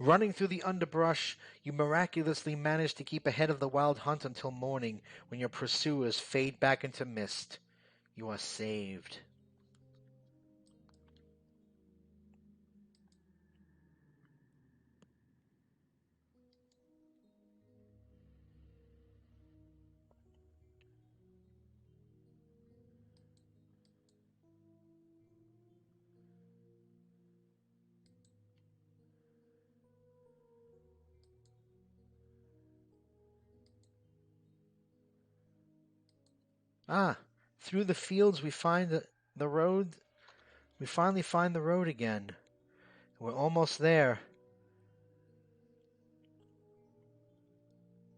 Running through the underbrush, you miraculously manage to keep ahead of the wild hunt until morning, when your pursuers fade back into mist. You are saved. Ah, through the fields we find the road. We finally find the road again. We're almost there.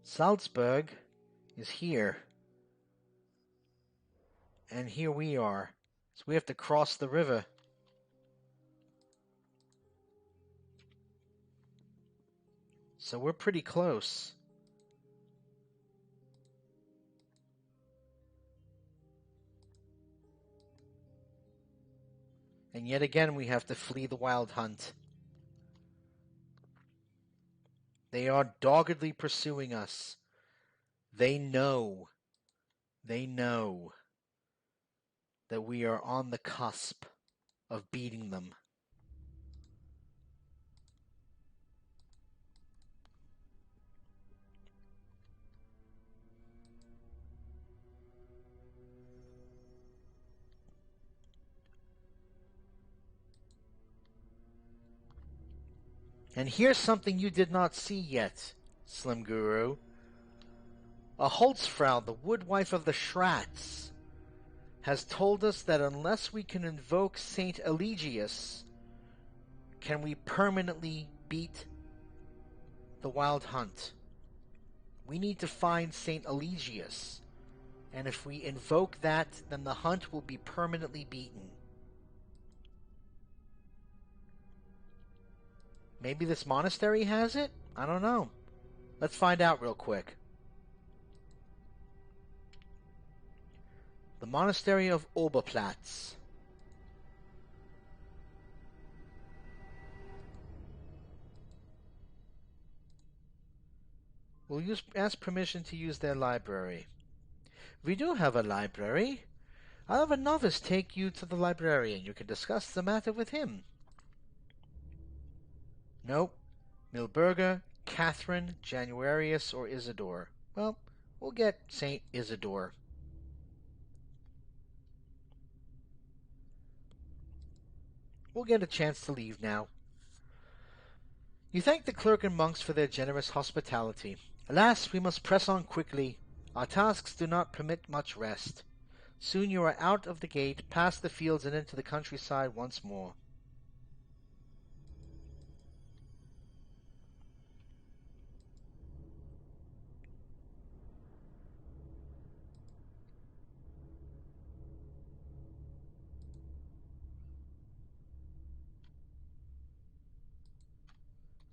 Salzburg is here. And here we are. So we have to cross the river. So we're pretty close. And yet again we have to flee the wild hunt. They are doggedly pursuing us. They know that we are on the cusp of beating them. And here's something you did not see yet, Slim Guru. A Holzfrau, the woodwife of the Schrats, has told us that unless we can invoke Saint Eligius, can we permanently beat the wild hunt. We need to find Saint Eligius, and if we invoke that, then the hunt will be permanently beaten. Maybe this monastery has it? I don't know. Let's find out real quick. The Monastery of Oberplatz. We'll ask permission to use their library. We do have a library. I'll have a novice take you to the librarian. You can discuss the matter with him. Nope. Milburger, Catherine, Januarius, or Isidore. Well, we'll get Saint Isidore. We'll get a chance to leave now. You thank the clerk and monks for their generous hospitality. Alas, we must press on quickly. Our tasks do not permit much rest. Soon you are out of the gate, past the fields, and into the countryside once more.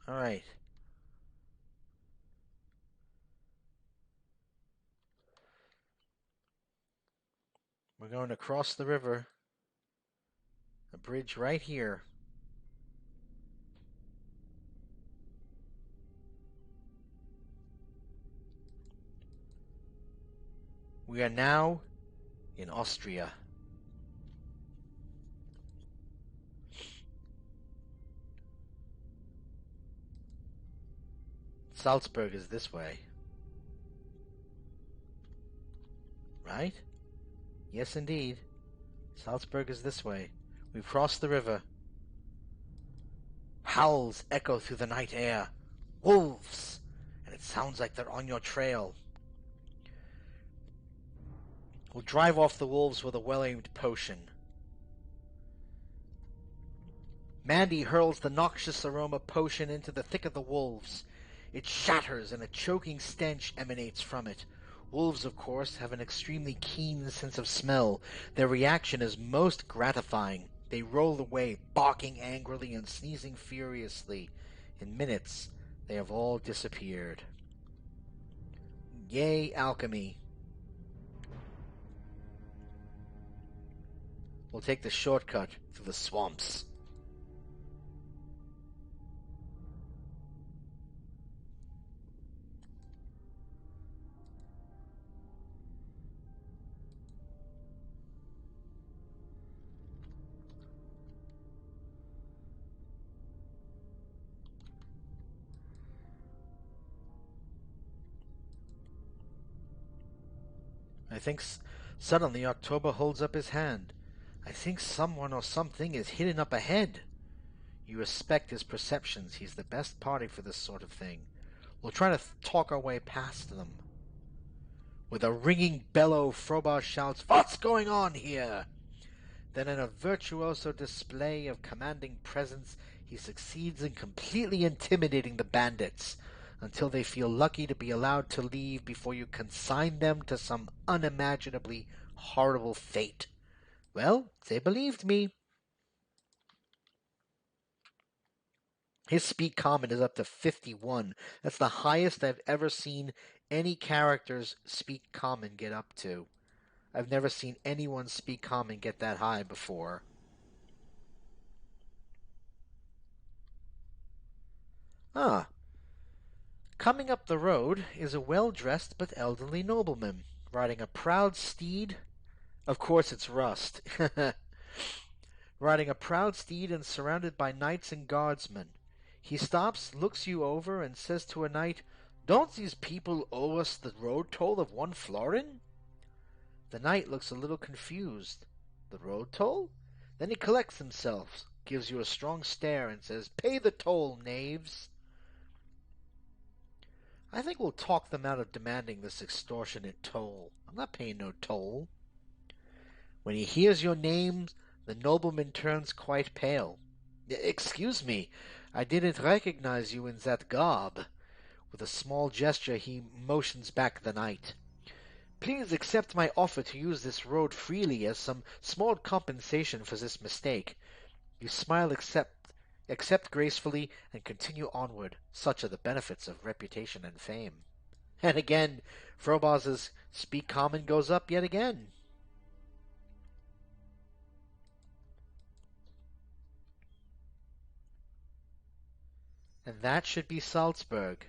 All right. We're going to cross the river. A bridge right here. We are now in Austria. Salzburg is this way. Right? Yes, indeed. Salzburg is this way. We've crossed the river. Howls echo through the night air. Wolves! And it sounds like they're on your trail. We'll drive off the wolves with a well-aimed potion. Mandy hurls the noxious aroma potion into the thick of the wolves. It shatters, and a choking stench emanates from it. Wolves, of course, have an extremely keen sense of smell. Their reaction is most gratifying. They roll away, barking angrily and sneezing furiously. In minutes, they have all disappeared. Yay, alchemy. We'll take the shortcut through the swamps. I think suddenly October holds up his hand. I think someone or something is hidden up ahead. You respect his perceptions. He's the best party for this sort of thing. We'll try to talk our way past them. With a ringing bellow, Frobar shouts, "What's going on here?" Then in a virtuoso display of commanding presence, he succeeds in completely intimidating the bandits until they feel lucky to be allowed to leave before you consign them to some unimaginably horrible fate. Well, they believed me. His speak common is up to 51. That's the highest I've ever seen any character's speak common get up to. I've never seen anyone speak common get that high before. Ah. Coming up the road is a well-dressed but elderly nobleman, riding a proud steed. Of course it's Rust. Riding a proud steed and surrounded by knights and guardsmen. He stops, looks you over, and says to a knight, "Don't these people owe us the road toll of 1 florin?" The knight looks a little confused. The road toll? Then he collects himself, gives you a strong stare, and says, "Pay the toll, knaves." I think we'll talk them out of demanding this extortionate toll. I'm not paying no toll. When he hears your name, the nobleman turns quite pale. "Excuse me, I didn't recognize you in that garb." With a small gesture, he motions back the knight. "Please accept my offer to use this road freely as some small compensation for this mistake." You smile, accept gracefully, and continue onward. Such are the benefits of reputation and fame. And again, Froboz's speak common goes up yet again. And that should be Salzburg.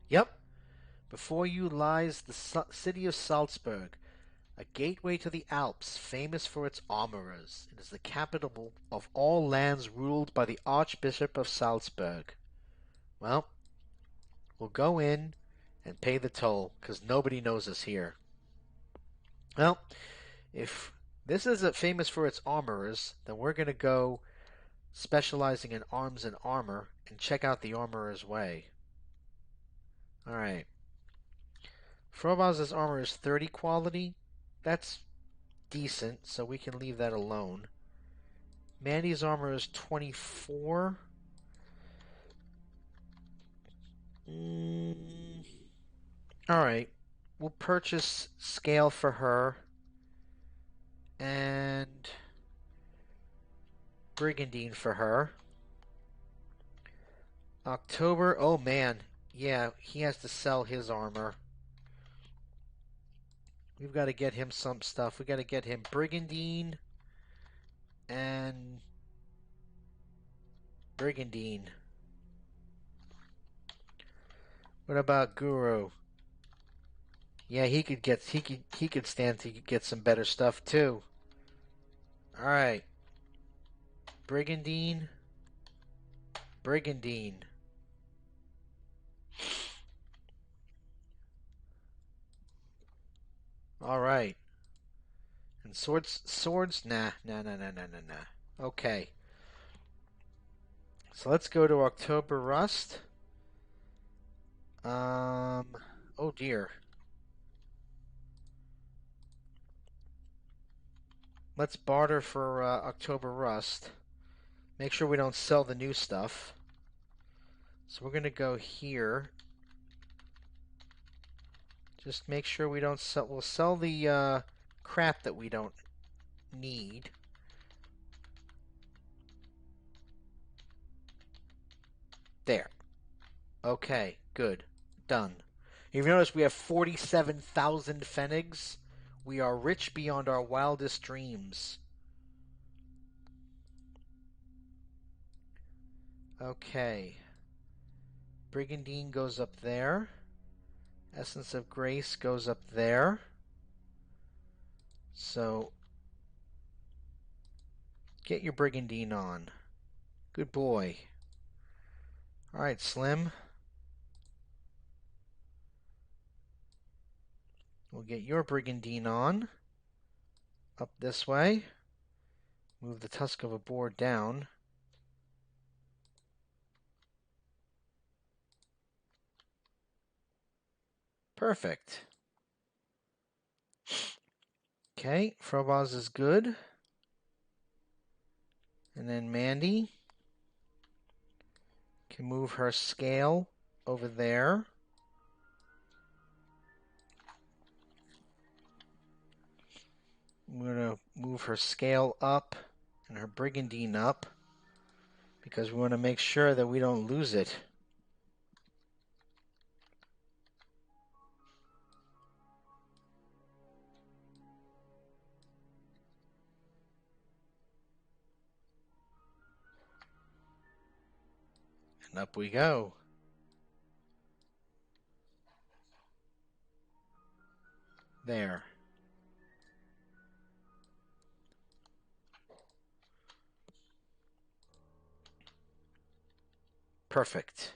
Yep. Before you lies the city of Salzburg, a gateway to the Alps, famous for its armorers. It is the capital of all lands ruled by the Archbishop of Salzburg. Well, We'll go in and pay the toll, because nobody knows us here. Well, if this isn't famous for its armorers, then we're going to go specializing in arms and armor and check out the armorer's way. Alright. Froboz's armor is 30 quality. That's decent, so we can leave that alone. Mandy's armor is 24. Alright. We'll purchase scale for her. And Brigandine for her. October, oh man. Yeah, he has to sell his armor. We've got to get him some stuff. We've got to get him Brigandine and Brigandine. What about Guru? Yeah, he could stand to get some better stuff too. All right. Brigandine. Brigandine. All right. And swords? Nah. Okay. So let's go to October Rust. Oh dear. Let's barter for October Rust. Make sure we don't sell the new stuff. So we're going to go here. Just make sure we don't sell. We'll sell the crap that we don't need. There. Okay, good. Done. You've noticed we have 47,000 Pfennigs. We are rich beyond our wildest dreams. Okay. Brigandine goes up there. Essence of Grace goes up there. So, get your Brigandine on. Good boy. Alright, Slim. We'll get your Brigandine on. Up this way. Move the tusk of a boar down. Perfect. Okay, Frobos is good. And then Mandy can move her scale over there. I'm going to move her scale up and her Brigandine up because we want to make sure that we don't lose it. And up we go. There. Perfect.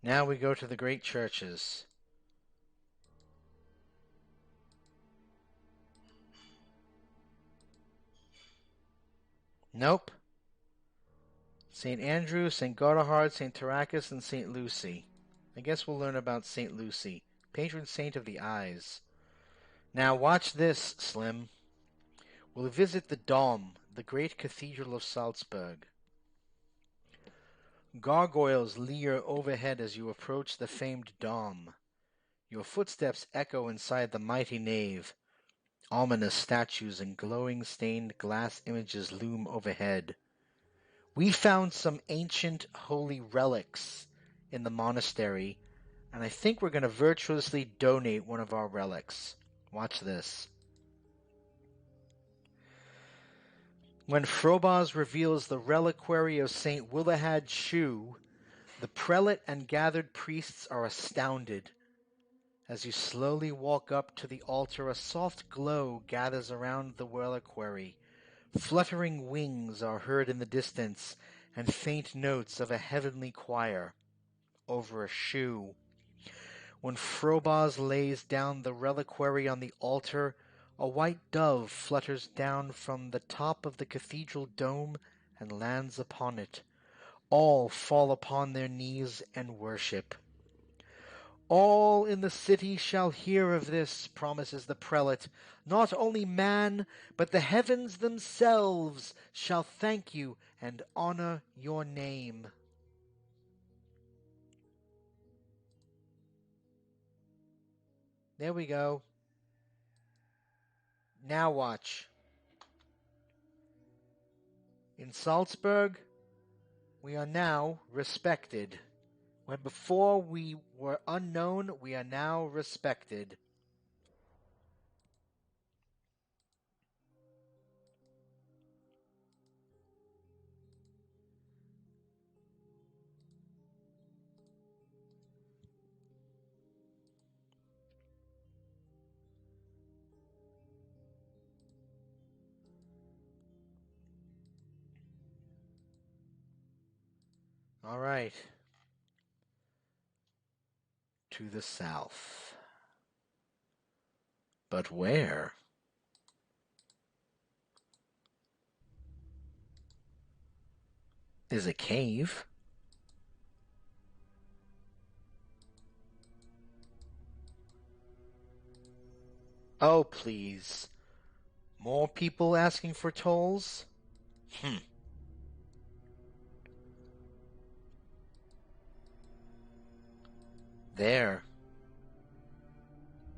Now we go to the great churches. Nope. St. Andrew, St. Gotthard, St. Tyrachus, and St. Lucy. I guess we'll learn about St. Lucy, patron saint of the eyes. Now watch this, Slim. We'll visit the Dom, the great cathedral of Salzburg. Gargoyles leer overhead as you approach the famed Dom. Your footsteps echo inside the mighty nave. Ominous statues and glowing stained glass images loom overhead. We found some ancient holy relics in the monastery, and I think we're going to virtuously donate one of our relics. Watch this. When Frobos reveals the reliquary of St. Willehad Shue, the prelate and gathered priests are astounded. As you slowly walk up to the altar, a soft glow gathers around the reliquary. Fluttering wings are heard in the distance, and faint notes of a heavenly choir over a shoe. When Frobaz lays down the reliquary on the altar, a white dove flutters down from the top of the cathedral dome and lands upon it. All fall upon their knees and worship. All in the city shall hear of this, promises the prelate. Not only man, but the heavens themselves shall thank you and honor your name. There we go. Now watch. In Salzburg, we are now respected. When before we were unknown, we are now respected. All right. To the south. But where? Is a cave? Oh, please. More people asking for tolls? There.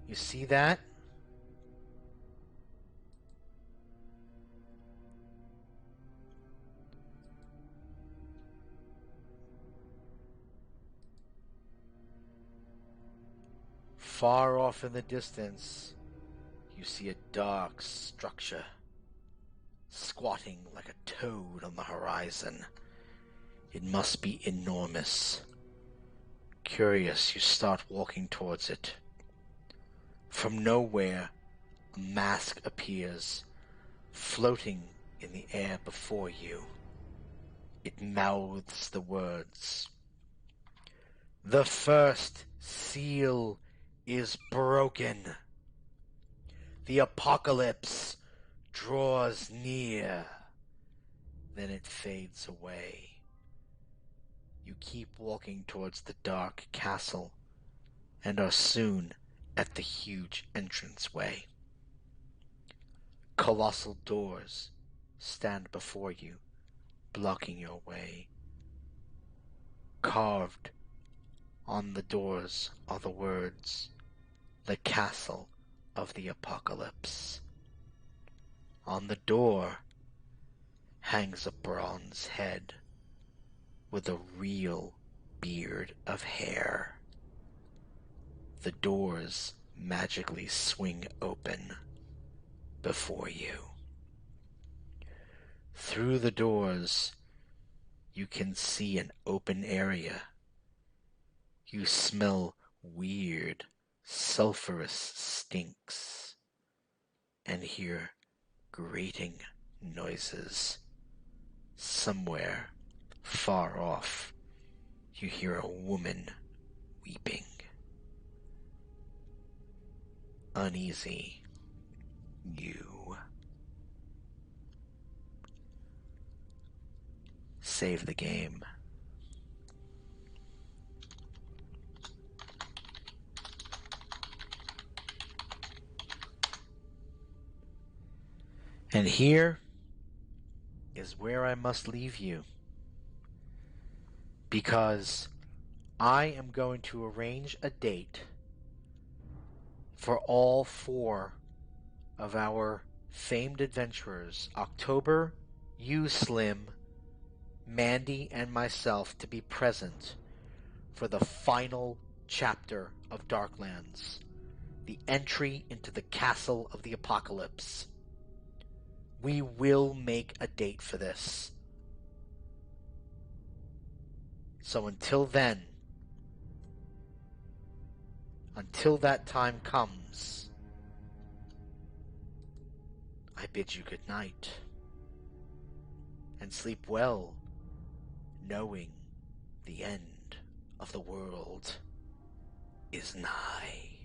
You see that? Far off in the distance, you see a dark structure, squatting like a toad on the horizon. It must be enormous. Curious, you start walking towards it. From nowhere, a mask appears, floating in the air before you. It mouths the words, "The first seal is broken. The apocalypse draws near." Then it fades away. You keep walking towards the dark castle and are soon at the huge entranceway. Colossal doors stand before you, blocking your way. Carved on the doors are the words, "The Castle of the Apocalypse." On the door hangs a bronze head with a real beard of hair. The doors magically swing open before you. Through the doors, you can see an open area. You smell weird, sulfurous stinks and hear grating noises. Somewhere far off, you hear a woman weeping. Uneasy, you save the game. And here is where I must leave you, because I am going to arrange a date for all 4 of our famed adventurers, October, you, Slim, Mandy, and myself, to be present for the final chapter of Darklands, the entry into the Castle of the Apocalypse. We will make a date for this. So until then, Until that time comes, I bid you good night, and sleep well, knowing the end of the world is nigh.